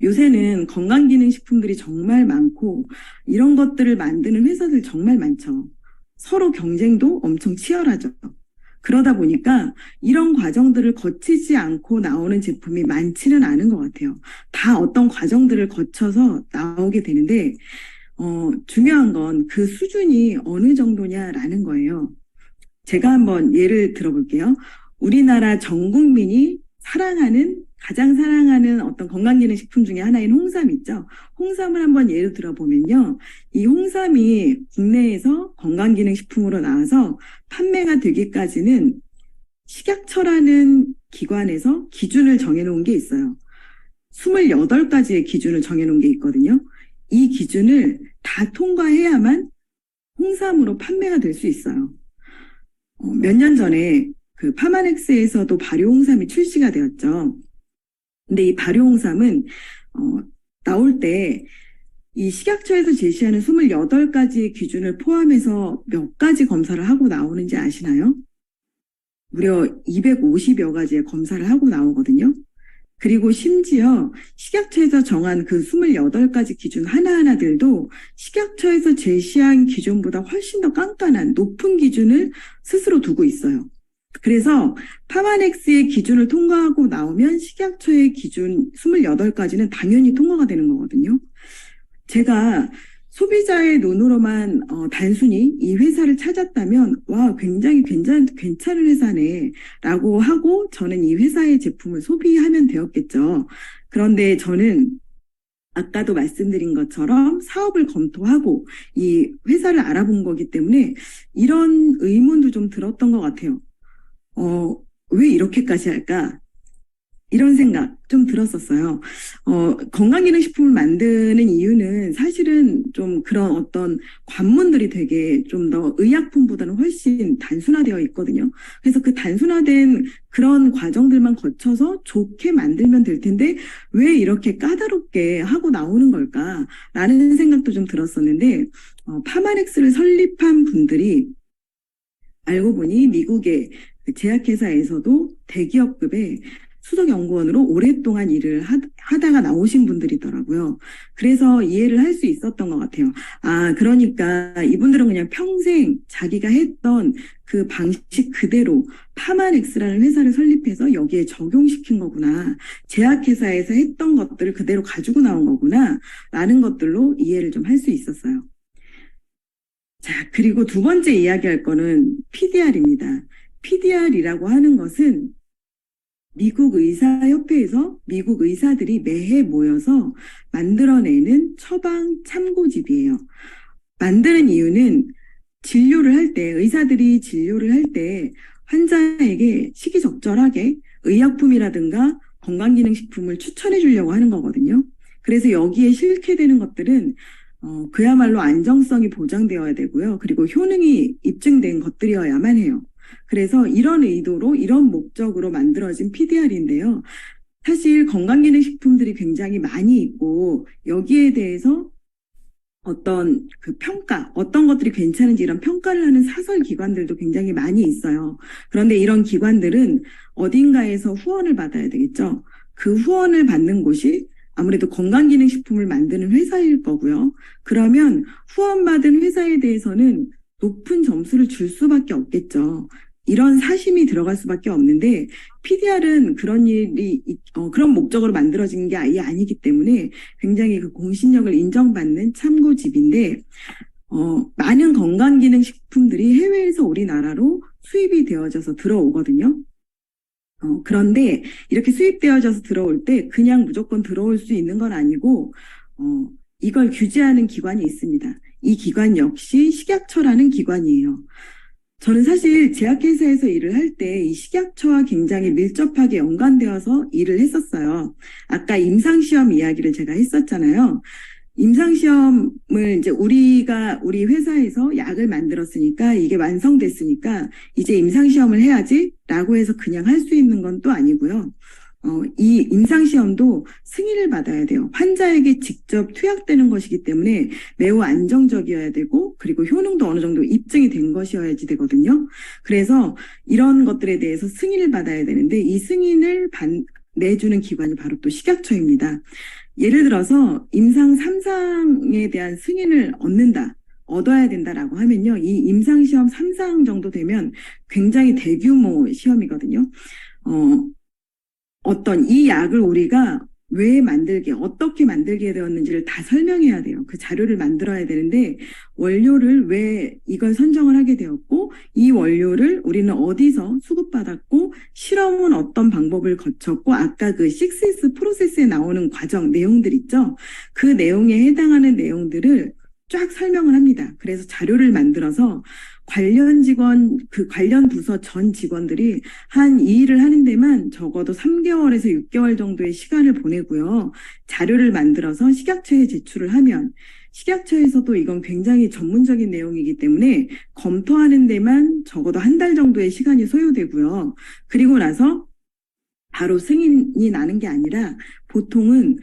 요새는 건강기능식품들이 정말 많고 이런 것들을 만드는 회사들 정말 많죠. 서로 경쟁도 엄청 치열하죠. 그러다 보니까 이런 과정들을 거치지 않고 나오는 제품이 많지는 않은 것 같아요. 다 어떤 과정들을 거쳐서 나오게 되는데 중요한 건 그 수준이 어느 정도냐라는 거예요. 제가 한번 예를 들어볼게요. 우리나라 전 국민이 가장 사랑하는 어떤 건강기능식품 중에 하나인 홍삼 있죠. 홍삼을 한번 예를 들어보면요. 이 홍삼이 국내에서 건강기능식품으로 나와서 판매가 되기까지는 식약처라는 기관에서 기준을 정해놓은 게 있어요. 28가지의 기준을 정해놓은 게 있거든요. 이 기준을 다 통과해야만 홍삼으로 판매가 될 수 있어요. 몇 년 전에 그 파마넥스에서도 발효홍삼이 출시가 되었죠. 근데 이 발효홍삼은 나올 때 이 식약처에서 제시하는 28가지의 기준을 포함해서 몇 가지 검사를 하고 나오는지 아시나요? 무려 250여 가지의 검사를 하고 나오거든요. 그리고 심지어 식약처에서 정한 그 28가지 기준 하나하나들도 식약처에서 제시한 기준보다 훨씬 더 깐깐한 높은 기준을 스스로 두고 있어요. 그래서 파마넥스의 기준을 통과하고 나오면 식약처의 기준 28가지는 당연히 통과가 되는 거거든요. 제가 소비자의 눈으로만 단순히 이 회사를 찾았다면 와 굉장히 괜찮은 회사네 라고 하고 저는 이 회사의 제품을 소비하면 되었겠죠. 그런데 저는 아까도 말씀드린 것처럼 사업을 검토하고 이 회사를 알아본 거기 때문에 이런 의문도 좀 들었던 것 같아요. 왜 이렇게까지 할까? 이런 생각 좀 들었었어요. 건강기능식품을 만드는 이유는 사실은 좀 그런 어떤 관문들이 되게 좀 더 의약품보다는 훨씬 단순화되어 있거든요. 그래서 그 단순화된 그런 과정들만 거쳐서 좋게 만들면 될 텐데 왜 이렇게 까다롭게 하고 나오는 걸까라는 생각도 좀 들었었는데 파마넥스를 설립한 분들이 알고 보니 미국의 제약회사에서도 대기업급의 수석연구원으로 오랫동안 일을 하다가 나오신 분들이더라고요. 그래서 이해를 할 수 있었던 것 같아요. 그러니까 이분들은 그냥 평생 자기가 했던 그 방식 그대로 파마넥스라는 회사를 설립해서 여기에 적용시킨 거구나. 제약회사에서 했던 것들을 그대로 가지고 나온 거구나. 라는 것들로 이해를 좀 할 수 있었어요. 자, 그리고 두 번째 이야기할 거는 PDR입니다. PDR이라고 하는 것은 미국 의사협회에서 미국 의사들이 매해 모여서 만들어내는 처방 참고집이에요. 만드는 이유는 진료를 할 때, 의사들이 진료를 할 때 환자에게 시기적절하게 의약품이라든가 건강기능식품을 추천해 주려고 하는 거거든요. 그래서 여기에 실게 되는 것들은 그야말로 안정성이 보장되어야 되고요. 그리고 효능이 입증된 것들이어야만 해요. 그래서 이런 의도로, 이런 목적으로 만들어진 PDR인데요. 사실 건강기능식품들이 굉장히 많이 있고, 여기에 대해서 어떤 그 평가, 어떤 것들이 괜찮은지 이런 평가를 하는 사설 기관들도 굉장히 많이 있어요. 그런데 이런 기관들은 어딘가에서 후원을 받아야 되겠죠. 그 후원을 받는 곳이 아무래도 건강기능식품을 만드는 회사일 거고요. 그러면 후원받은 회사에 대해서는 높은 점수를 줄 수밖에 없겠죠. 이런 사심이 들어갈 수밖에 없는데 PDR은 그런 목적으로 만들어진 게 아예 아니기 때문에 굉장히 그 공신력을 인정받는 참고집인데 많은 건강기능식품들이 해외에서 우리나라로 수입이 되어져서 들어오거든요. 그런데 이렇게 수입되어져서 들어올 때 그냥 무조건 들어올 수 있는 건 아니고 이걸 규제하는 기관이 있습니다. 이 기관 역시 식약처라는 기관이에요. 저는 사실 제약회사에서 일을 할 때 이 식약처와 굉장히 밀접하게 연관되어서 일을 했었어요. 아까 임상시험 이야기를 제가 했었잖아요. 임상시험을 이제 우리 회사에서 약을 만들었으니까 이게 완성됐으니까 이제 임상시험을 해야지라고 해서 그냥 할 수 있는 건 또 아니고요. 이 임상시험도 승인을 받아야 돼요. 환자에게 직접 투약되는 것이기 때문에 매우 안정적이어야 되고 그리고 효능도 어느 정도 입증이 된 것이어야지 되거든요. 그래서 이런 것들에 대해서 승인을 받아야 되는데 이 승인을 내주는 기관이 바로 또 식약처입니다. 예를 들어서 임상 3상에 대한 승인을 얻어야 된다라고 하면요. 이 임상시험 3상 정도 되면 굉장히 대규모 시험이거든요. 이 약을 우리가 어떻게 만들게 되었는지를 다 설명해야 돼요. 그 자료를 만들어야 되는데, 원료를 왜 이걸 선정을 하게 되었고, 이 원료를 우리는 어디서 수급받았고, 실험은 어떤 방법을 거쳤고, 아까 그 6S 프로세스에 나오는 과정, 내용들 있죠? 그 내용에 해당하는 내용들을 쫙 설명을 합니다. 그래서 자료를 만들어서 관련 부서 전 직원들이 이 일을 하는 데만 적어도 3개월에서 6개월 정도의 시간을 보내고요. 자료를 만들어서 식약처에 제출을 하면 식약처에서도 이건 굉장히 전문적인 내용이기 때문에 검토하는 데만 적어도 한 달 정도의 시간이 소요되고요. 그리고 나서 바로 승인이 나는 게 아니라 보통은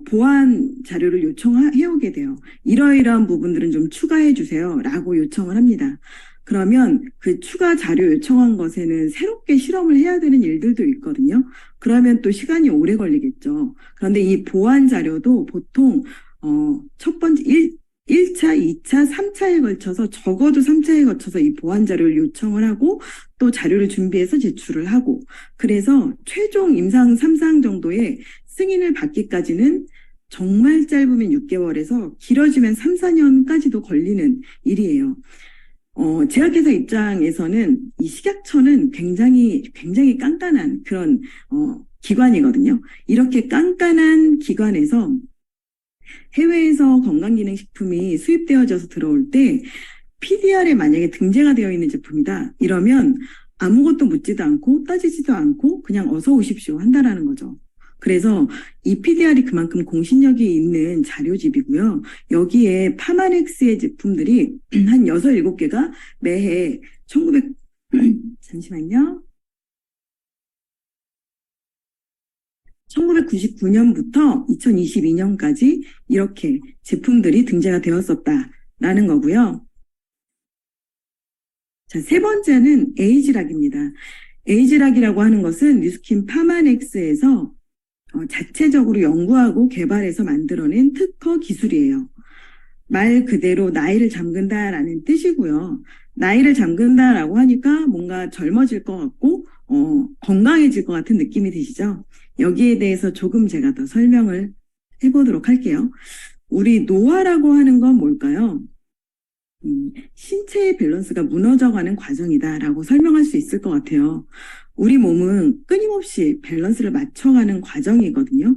보완 자료를 요청해오게 돼요. 이러이러한 부분들은 좀 추가해 주세요 라고 요청을 합니다. 그러면 그 추가 자료 요청한 것에는 새롭게 실험을 해야 되는 일들도 있거든요. 그러면 또 시간이 오래 걸리겠죠. 그런데 이 보완 자료도 보통 첫 번째 1차, 2차, 3차에 걸쳐서 적어도 3차에 걸쳐서 이 보완 자료를 요청을 하고 또 자료를 준비해서 제출을 하고 그래서 최종 임상 3상 정도의 승인을 받기까지는 정말 짧으면 6개월에서 길어지면 3, 4년까지도 걸리는 일이에요. 제약회사 입장에서는 이 식약처는 굉장히 깐깐한 그런 기관이거든요. 이렇게 깐깐한 기관에서 해외에서 건강기능식품이 수입되어져서 들어올 때 PDR에 만약에 등재가 되어 있는 제품이다. 이러면 아무것도 묻지도 않고 따지지도 않고 그냥 어서 오십시오 한다라는 거죠. 그래서 이 PDR이 그만큼 공신력이 있는 자료집이고요. 여기에 파마넥스의 제품들이 한 6, 7개가 매해 1999년부터 2022년까지 이렇게 제품들이 등재가 되었었다라는 거고요. 자, 세 번째는 에이지락입니다. 에이지락이라고 하는 것은 뉴스킨 파마넥스에서 자체적으로 연구하고 개발해서 만들어낸 특허 기술이에요. 말 그대로 나이를 잠근다라는 뜻이고요. 나이를 잠근다라고 하니까 뭔가 젊어질 것 같고 건강해질 것 같은 느낌이 드시죠? 여기에 대해서 조금 제가 더 설명을 해보도록 할게요. 우리 노화라고 하는 건 뭘까요? 신체의 밸런스가 무너져가는 과정이다라고 설명할 수 있을 것 같아요. 우리 몸은 끊임없이 밸런스를 맞춰가는 과정이거든요.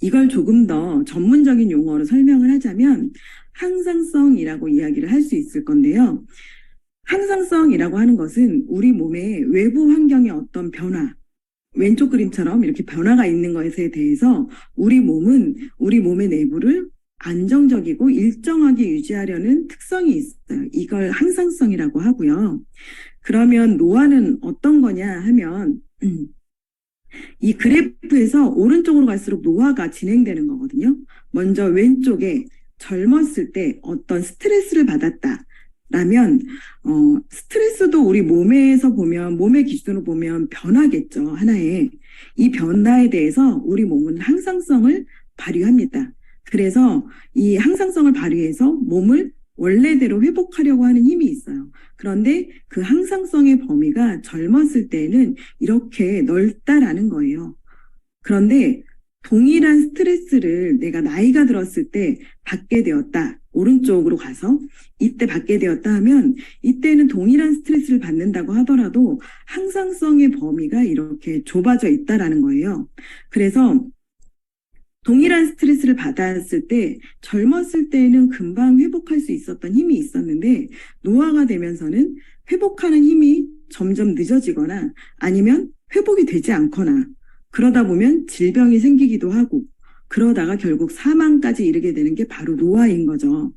이걸 조금 더 전문적인 용어로 설명을 하자면 항상성이라고 이야기를 할 수 있을 건데요. 항상성이라고 하는 것은 우리 몸의 외부 환경의 어떤 변화, 왼쪽 그림처럼 이렇게 변화가 있는 것에 대해서 우리 몸의 내부를 안정적이고 일정하게 유지하려는 특성이 있어요. 이걸 항상성이라고 하고요. 그러면 노화는 어떤 거냐 하면 이 그래프에서 오른쪽으로 갈수록 노화가 진행되는 거거든요. 먼저 왼쪽에 젊었을 때 어떤 스트레스를 받았다라면 스트레스도 우리 몸에서 보면 몸의 기준으로 보면 변화겠죠. 하나의 이 변화에 대해서 우리 몸은 항상성을 발휘합니다. 그래서 이 항상성을 발휘해서 몸을 원래대로 회복하려고 하는 힘이 있어요. 그런데 그 항상성의 범위가 젊었을 때는 이렇게 넓다라는 거예요. 그런데 동일한 스트레스를 내가 나이가 들었을 때 받게 되었다. 오른쪽으로 가서 이때 받게 되었다 하면 이때는 동일한 스트레스를 받는다고 하더라도 항상성의 범위가 이렇게 좁아져 있다라는 거예요. 그래서 동일한 스트레스를 받았을 때 젊었을 때는 금방 회복할 수 있었던 힘이 있었는데 노화가 되면서는 회복하는 힘이 점점 늦어지거나 아니면 회복이 되지 않거나 그러다 보면 질병이 생기기도 하고 그러다가 결국 사망까지 이르게 되는 게 바로 노화인 거죠.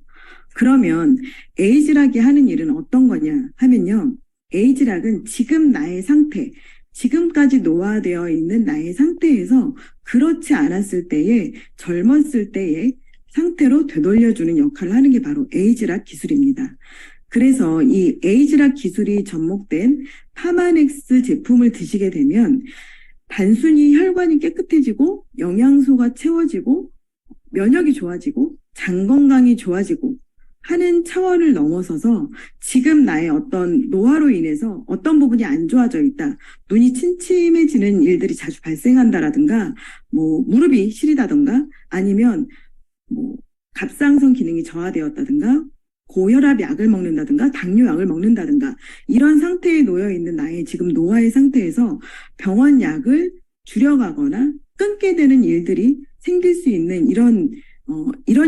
그러면 에이즈락이 하는 일은 어떤 거냐 하면요. 에이즈락은 지금 나의 상태, 지금까지 노화되어 있는 나의 상태에서 그렇지 않았을 때에 젊었을 때의 상태로 되돌려주는 역할을 하는 게 바로 에이즈락 기술입니다. 그래서 이 에이즈락 기술이 접목된 파마넥스 제품을 드시게 되면 단순히 혈관이 깨끗해지고 영양소가 채워지고 면역이 좋아지고 장 건강이 좋아지고 하는 차원을 넘어서서 지금 나의 어떤 노화로 인해서 어떤 부분이 안 좋아져 있다. 눈이 침침해지는 일들이 자주 발생한다라든가 뭐 무릎이 시리다든가 아니면 뭐 갑상선 기능이 저하되었다든가 고혈압 약을 먹는다든가 당뇨약을 먹는다든가 이런 상태에 놓여 있는 나의 지금 노화의 상태에서 병원 약을 줄여가거나 끊게 되는 일들이 생길 수 있는 이런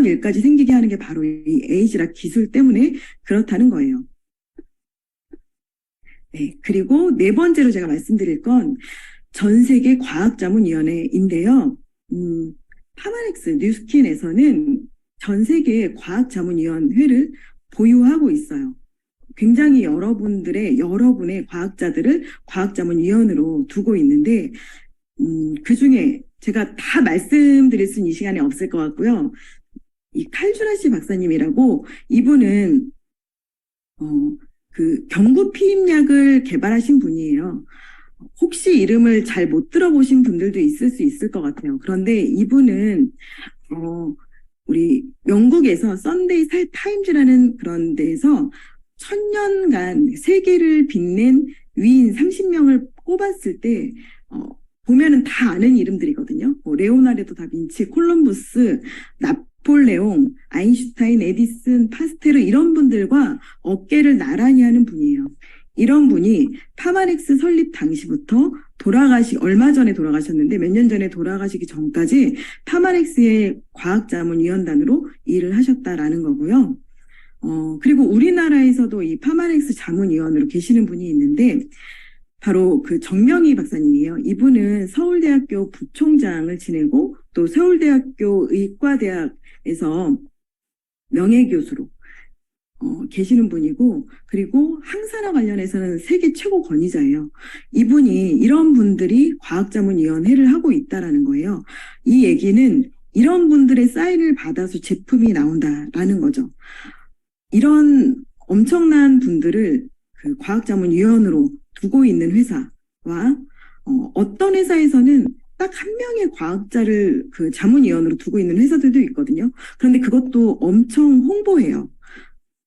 일까지 생기게 하는 게 바로 이 에이즈락 기술 때문에 그렇다는 거예요. 네, 그리고 네 번째로 제가 말씀드릴 건 전 세계 과학자문위원회인데요. 파마넥스 뉴스킨에서는 전 세계 과학자문위원회를 보유하고 있어요. 굉장히 여러분의 과학자들을 과학자문위원으로 두고 있는데 그 중에 제가 다 말씀드릴 수는 이 시간에 없을 것 같고요. 이 칼주라시 박사님이라고 이분은 그 경구 피임약을 개발하신 분이에요. 혹시 이름을 잘 못 들어보신 분들도 있을 수 있을 것 같아요. 그런데 이분은 우리 영국에서 썬데이 타임즈라는 그런 데에서 1000년간 세계를 빛낸 위인 30명을 꼽았을 때 보면은 다 아는 이름들이거든요. 뭐 레오나르도 다빈치, 콜럼부스, 나폴레옹, 아인슈타인, 에디슨, 파스테르 이런 분들과 어깨를 나란히 하는 분이에요. 이런 분이 파마넥스 설립 당시부터 얼마 전에 돌아가셨는데 몇 년 전에 돌아가시기 전까지 파마넥스의 과학자문위원단으로 일을 하셨다라는 거고요. 그리고 우리나라에서도 이 파마넥스 자문위원으로 계시는 분이 있는데 바로 그 정명희 박사님이에요. 이분은 서울대학교 부총장을 지내고 또 서울대학교 의과대학에서 명예교수로 계시는 분이고 그리고 항산화 관련해서는 세계 최고 권위자예요. 이분이 이런 분들이 과학자문위원회를 하고 있다라는 거예요. 이 얘기는 이런 분들의 사인을 받아서 제품이 나온다라는 거죠. 이런 엄청난 분들을 그 과학자문위원으로 두고 있는 회사와 어떤 회사에서는 딱 한 명의 과학자를 그 자문위원으로 두고 있는 회사들도 있거든요. 그런데 그것도 엄청 홍보해요.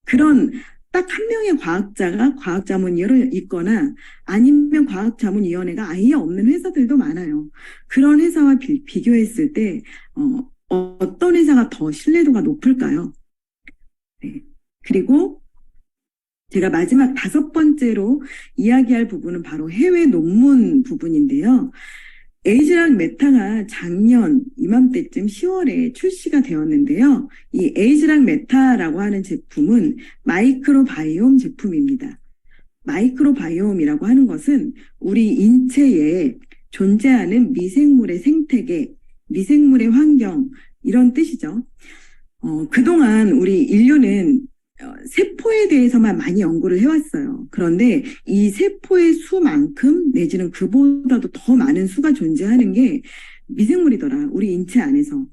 그런 딱 한 명의 과학자가 과학자문위원을 있거나 아니면 과학자문위원회가 아예 없는 회사들도 많아요. 그런 회사와 비교했을 때 어떤 회사가 더 신뢰도가 높을까요? 네. 그리고 제가 마지막 5번째로 이야기할 부분은 바로 해외 논문 부분인데요. 에이즈락 메타가 작년 이맘때쯤 10월에 출시가 되었는데요. 이 에이즈락 메타라고 하는 제품은 마이크로바이옴 제품입니다. 마이크로바이옴이라고 하는 것은 우리 인체에 존재하는 미생물의 생태계, 미생물의 환경, 이런 뜻이죠. 그동안 우리 인류는 세포에 대해서만 많이 연구를 해왔어요. 그런데 이 세포의 수만큼 내지는 그보다도 더 많은 수가 존재하는 게 미생물이더라. 우리 인체 안에서.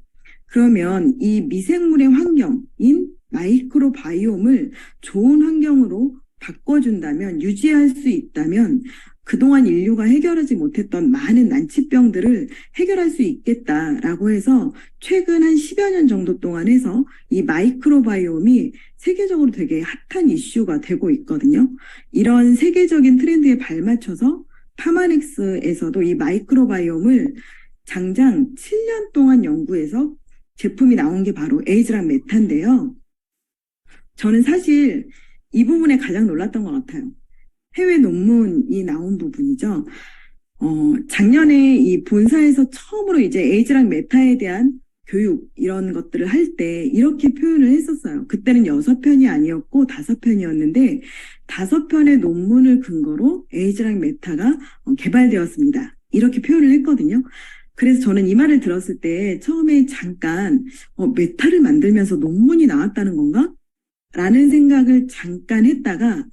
그러면 이 미생물의 환경인 마이크로바이옴을 좋은 환경으로 바꿔준다면, 유지할 수 있다면 그동안 인류가 해결하지 못했던 많은 난치병들을 해결할 수 있겠다라고 해서 최근 한 10여 년 정도 동안 해서 이 마이크로바이옴이 세계적으로 되게 핫한 이슈가 되고 있거든요. 이런 세계적인 트렌드에 발맞춰서 파마넥스에서도 이 마이크로바이옴을 장장 7년 동안 연구해서 제품이 나온 게 바로 에이즈랑 메타인데요. 저는 사실 이 부분에 가장 놀랐던 것 같아요. 해외 논문이 나온 부분이죠. 작년에 이 본사에서 처음으로 이제 에이즈랑 메타에 대한 교육 이런 것들을 할 때 이렇게 표현을 했었어요. 그때는 6편이 아니었고 5편이었는데 5편의 논문을 근거로 에이즈랑 메타가 개발되었습니다. 이렇게 표현을 했거든요. 그래서 저는 이 말을 들었을 때 처음에 잠깐 메타를 만들면서 논문이 나왔다는 건가? 라는 생각을 잠깐 했다가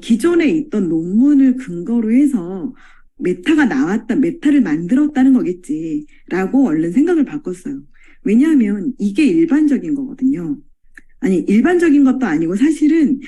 기존에 있던 논문을 근거로 해서 메타가 나왔다, 메타를 만들었다는 거겠지라고 얼른 생각을 바꿨어요. 왜냐하면 이게 일반적인 거거든요. 아니, 일반적인 것도 아니고 사실은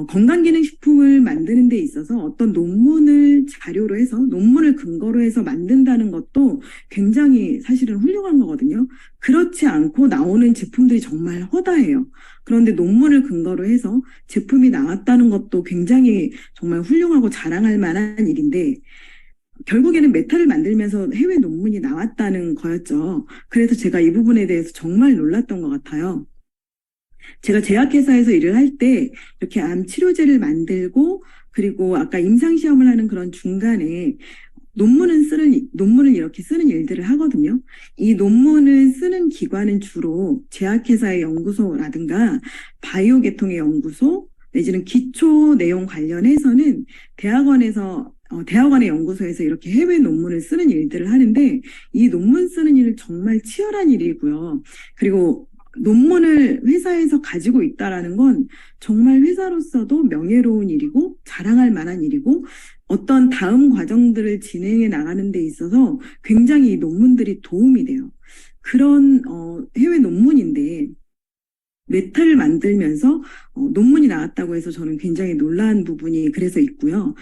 건강기능식품을 만드는 데 있어서 어떤 논문을 자료로 해서, 논문을 근거로 해서 만든다는 것도 굉장히 사실은 훌륭한 거거든요. 그렇지 않고 나오는 제품들이 정말 허다해요. 그런데 논문을 근거로 해서 제품이 나왔다는 것도 굉장히 정말 훌륭하고 자랑할 만한 일인데, 결국에는 메타를 만들면서 해외 논문이 나왔다는 거였죠. 그래서 제가 이 부분에 대해서 정말 놀랐던 것 같아요. 제가 제약회사에서 일을 할 때 이렇게 암 치료제를 만들고, 그리고 아까 임상시험을 하는 그런 중간에 논문을 이렇게 쓰는 일들을 하거든요. 이 논문을 쓰는 기관은 주로 제약회사의 연구소라든가 바이오 계통의 연구소, 내지는 기초 내용 관련해서는 대학원의 연구소에서 이렇게 해외 논문을 쓰는 일들을 하는데, 이 논문 쓰는 일은 정말 치열한 일이고요. 그리고 논문을 회사에서 가지고 있다라는 건 정말 회사로서도 명예로운 일이고 자랑할 만한 일이고, 어떤 다음 과정들을 진행해 나가는 데 있어서 굉장히 이 논문들이 도움이 돼요. 그런 해외 논문인데 메타를 만들면서 논문이 나왔다고 해서 저는 굉장히 놀란 부분이 그래서 있고요.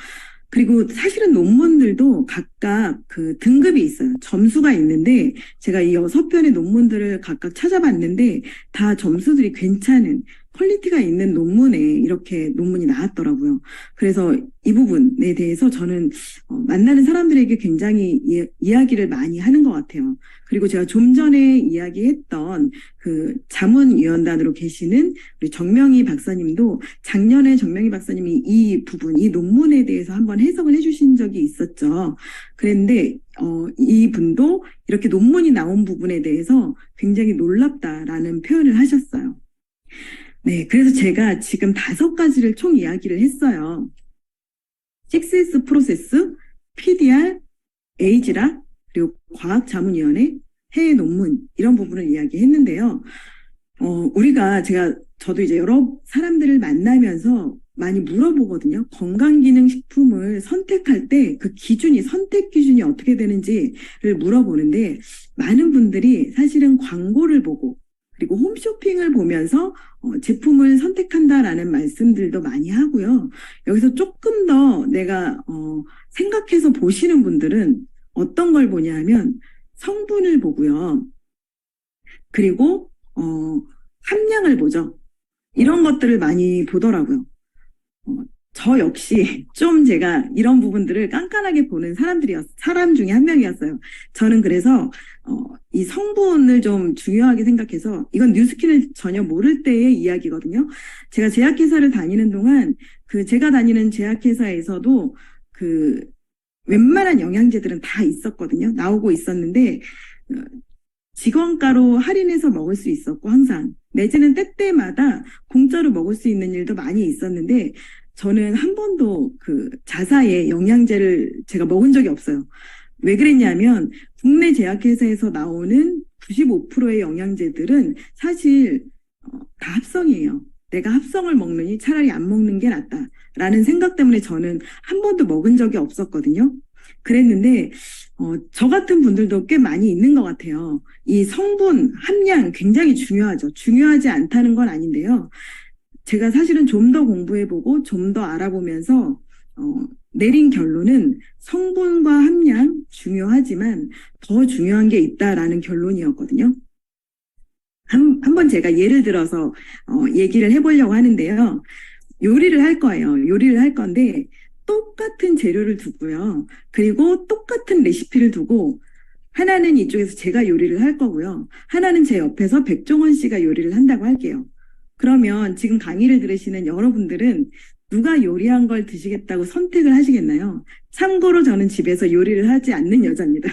그리고 사실은 논문들도 각각 그 등급이 있어요. 점수가 있는데 제가 이 6편의 논문들을 각각 찾아봤는데 다 점수들이 괜찮은 퀄리티가 있는 논문에 이렇게 논문이 나왔더라고요. 그래서 이 부분에 대해서 저는 만나는 사람들에게 굉장히 이야기를 많이 하는 것 같아요. 그리고 제가 좀 전에 이야기했던 그 자문위원단으로 계시는 우리 정명희 박사님도 작년에 정명희 박사님이 이 부분, 이 논문에 대해서 한번 해석을 해주신 적이 있었죠. 그런데 이 분도 이렇게 논문이 나온 부분에 대해서 굉장히 놀랍다라는 표현을 하셨어요. 네, 그래서 제가 지금 5가지를 총 이야기를 했어요. 6S 프로세스, PDR, 에이즈라, 그리고 과학자문위원회, 해외 논문, 이런 부분을 이야기했는데요. 저도 이제 여러 사람들을 만나면서 많이 물어보거든요. 건강기능식품을 선택할 때 그 기준이, 선택 기준이 어떻게 되는지를 물어보는데, 많은 분들이 사실은 광고를 보고, 그리고 홈쇼핑을 보면서 제품을 선택한다라는 말씀들도 많이 하고요. 여기서 조금 더 내가 생각해서 보시는 분들은 어떤 걸 보냐 하면 성분을 보고요. 그리고 함량을 보죠. 이런 것들을 많이 보더라고요. 저 역시 좀 제가 이런 부분들을 깐깐하게 보는 사람 중에 한 명이었어요. 저는 그래서 이 성분을 좀 중요하게 생각해서, 이건 뉴스킨을 전혀 모를 때의 이야기거든요. 제가 제약회사를 다니는 동안 제가 다니는 제약회사에서도 웬만한 영양제들은 다 있었거든요. 나오고 있었는데 직원가로 할인해서 먹을 수 있었고, 항상 내지는 때때마다 공짜로 먹을 수 있는 일도 많이 있었는데, 저는 한 번도 자사의 영양제를 제가 먹은 적이 없어요. 왜 그랬냐면 국내 제약회사에서 나오는 95%의 영양제들은 사실 다 합성이에요. 내가 합성을 먹느니 차라리 안 먹는 게 낫다라는 생각 때문에 저는 한 번도 먹은 적이 없었거든요. 그랬는데 저 같은 분들도 꽤 많이 있는 것 같아요. 이 성분 함량 굉장히 중요하죠. 중요하지 않다는 건 아닌데요. 제가 사실은 좀 더 공부해보고 좀 더 알아보면서 내린 결론은 성분과 함량 중요하지만 더 중요한 게 있다라는 결론이었거든요. 한번 제가 예를 들어서 얘기를 해보려고 하는데요. 요리를 할 거예요. 요리를 할 건데 똑같은 재료를 두고요. 그리고 똑같은 레시피를 두고 하나는 이쪽에서 제가 요리를 할 거고요. 하나는 제 옆에서 백종원 씨가 요리를 한다고 할게요. 그러면 지금 강의를 들으시는 여러분들은 누가 요리한 걸 드시겠다고 선택을 하시겠나요? 참고로 저는 집에서 요리를 하지 않는 여자입니다.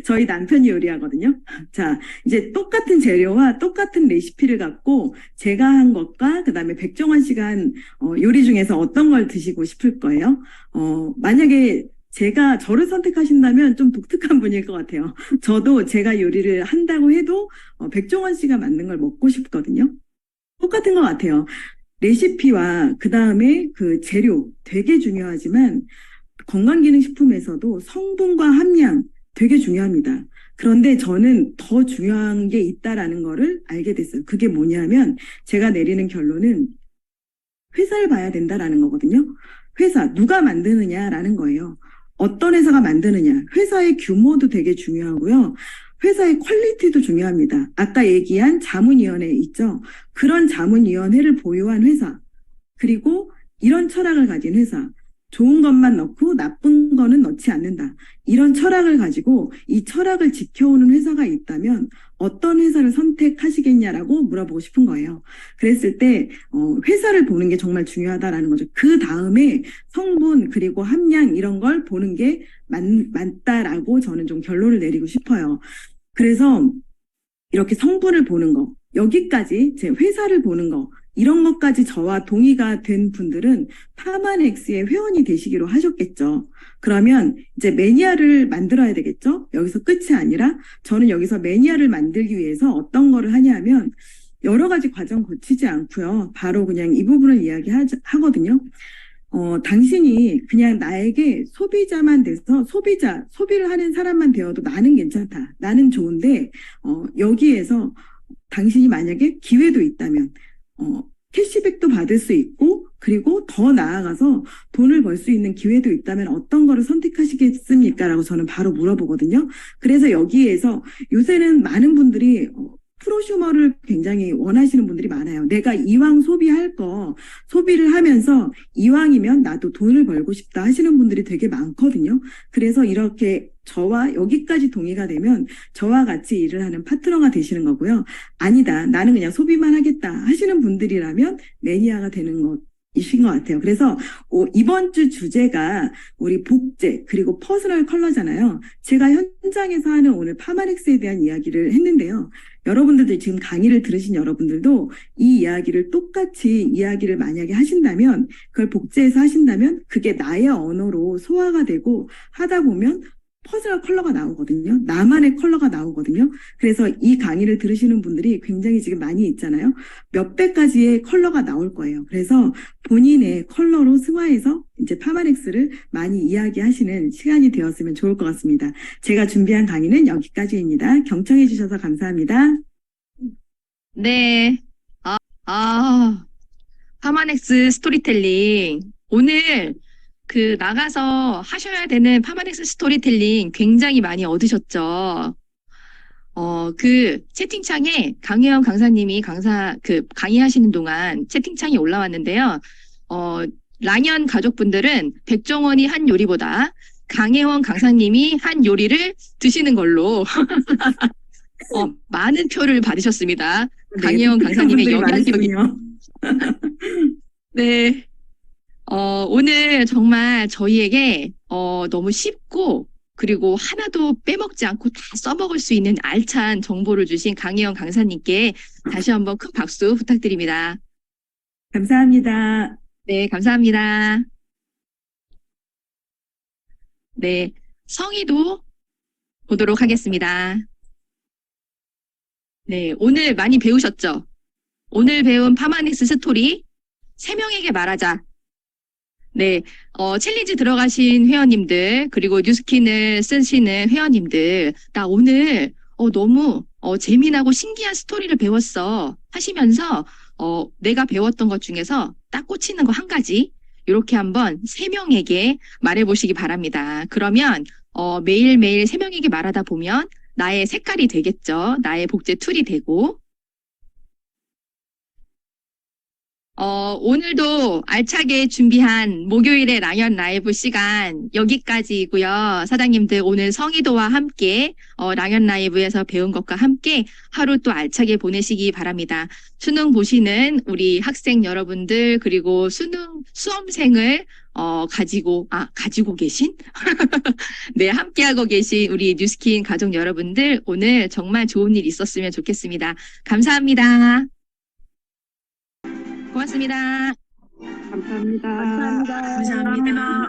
저희 남편이 요리하거든요. 자, 이제 똑같은 재료와 똑같은 레시피를 갖고 제가 한 것과 그다음에 백종원 씨가 한 요리 중에서 어떤 걸 드시고 싶을 거예요? 만약에 제가 저를 선택하신다면 좀 독특한 분일 것 같아요. 저도 제가 요리를 한다고 해도 백종원 씨가 만든 걸 먹고 싶거든요. 똑같은 것 같아요. 레시피와 그다음에 그 재료 되게 중요하지만 건강기능식품에서도 성분과 함량 되게 중요합니다. 그런데 저는 더 중요한 게 있다라는 거를 알게 됐어요. 그게 뭐냐면 제가 내리는 결론은 회사를 봐야 된다라는 거거든요. 회사, 누가 만드느냐라는 거예요. 어떤 회사가 만드느냐. 회사의 규모도 되게 중요하고요. 회사의 퀄리티도 중요합니다. 아까 얘기한 자문위원회 있죠. 그런 자문위원회를 보유한 회사. 그리고 이런 철학을 가진 회사. 좋은 것만 넣고 나쁜 거는 넣지 않는다. 이런 철학을 가지고 이 철학을 지켜오는 회사가 있다면 어떤 회사를 선택하시겠냐라고 물어보고 싶은 거예요. 그랬을 때 회사를 보는 게 정말 중요하다라는 거죠. 그 다음에 성분 그리고 함량 이런 걸 보는 게 맞다라고 저는 좀 결론을 내리고 싶어요. 그래서 이렇게 성분을 보는 거, 여기까지 제 회사를 보는 거 이런 것까지 저와 동의가 된 분들은 파마넥스의 회원이 되시기로 하셨겠죠. 그러면 이제 매니아를 만들어야 되겠죠. 여기서 끝이 아니라 저는 여기서 매니아를 만들기 위해서 어떤 거를 하냐면 여러 가지 과정 거치지 않고요. 바로 그냥 이 부분을 이야기하거든요. 당신이 그냥 나에게 소비자만 돼서 소비를 하는 사람만 되어도 나는 괜찮다. 나는 좋은데 여기에서 당신이 만약에 기회도 있다면 캐시백도 받을 수 있고 그리고 더 나아가서 돈을 벌 수 있는 기회도 있다면 어떤 거를 선택하시겠습니까? 라고 저는 바로 물어보거든요. 그래서 여기에서 요새는 많은 분들이 프로슈머를 굉장히 원하시는 분들이 많아요. 내가 이왕 소비를 하면서 이왕이면 나도 돈을 벌고 싶다 하시는 분들이 되게 많거든요. 그래서 이렇게 저와 여기까지 동의가 되면 저와 같이 일을 하는 파트너가 되시는 거고요. 아니다, 나는 그냥 소비만 하겠다 하시는 분들이라면 매니아가 되는 것이신 것 같아요. 그래서 이번 주 주제가 우리 복제 그리고 퍼스널 컬러잖아요. 제가 현장에서 하는 오늘 파마넥스에 대한 이야기를 했는데요. 여러분들도 지금 강의를 들으신 여러분들도 이 이야기를 똑같이 이야기를 만약에 하신다면 그걸 복제해서 하신다면 그게 나의 언어로 소화가 되고 하다 보면 퍼스널 컬러가 나오거든요. 나만의 컬러가 나오거든요. 그래서 이 강의를 들으시는 분들이 굉장히 지금 많이 있잖아요. 몇백 가지의 컬러가 나올 거예요. 그래서 본인의 컬러로 승화해서 이제 파마넥스를 많이 이야기하시는 시간이 되었으면 좋을 것 같습니다. 제가 준비한 강의는 여기까지입니다. 경청해 주셔서 감사합니다. 네. 파마넥스 스토리텔링. 오늘 나가서 하셔야 되는 파마넥스 스토리텔링 굉장히 많이 얻으셨죠. 채팅창에 강혜원 강사님이 강의하시는 동안 채팅창이 올라왔는데요. 랑연 가족분들은 백종원이 한 요리보다 강혜원 강사님이 한 요리를 드시는 걸로 많은 표를 받으셨습니다. 강혜원 강사님의 영향력이. 네. 오늘 정말 저희에게 너무 쉽고 그리고 하나도 빼먹지 않고 다 써먹을 수 있는 알찬 정보를 주신 강혜원 강사님께 다시 한번 큰 박수 부탁드립니다. 감사합니다. 네, 감사합니다. 네, 성의도 보도록 하겠습니다. 네, 오늘 많이 배우셨죠? 오늘 배운 파마닉스 스토리, 3명에게 말하자. 네, 챌린지 들어가신 회원님들, 그리고 뉴스킨을 쓰시는 회원님들, 나 오늘, 너무, 재미나고 신기한 스토리를 배웠어. 하시면서, 내가 배웠던 것 중에서 딱 꽂히는 거 한 가지, 이렇게 한번 3명에게 말해보시기 바랍니다. 그러면, 매일매일 3명에게 말하다 보면, 나의 색깔이 되겠죠. 나의 복제 툴이 되고, 오늘도 알차게 준비한 목요일의 랑연 라이브 시간 여기까지이고요. 사장님들 오늘 성의도와 함께 랑연 라이브에서 배운 것과 함께 하루 또 알차게 보내시기 바랍니다. 수능 보시는 우리 학생 여러분들 그리고 수험생을 가지고 계신 네, 함께하고 계신 우리 뉴스킨 가족 여러분들 오늘 정말 좋은 일 있었으면 좋겠습니다. 감사합니다. 고맙습니다. 감사합니다. 감사합니다.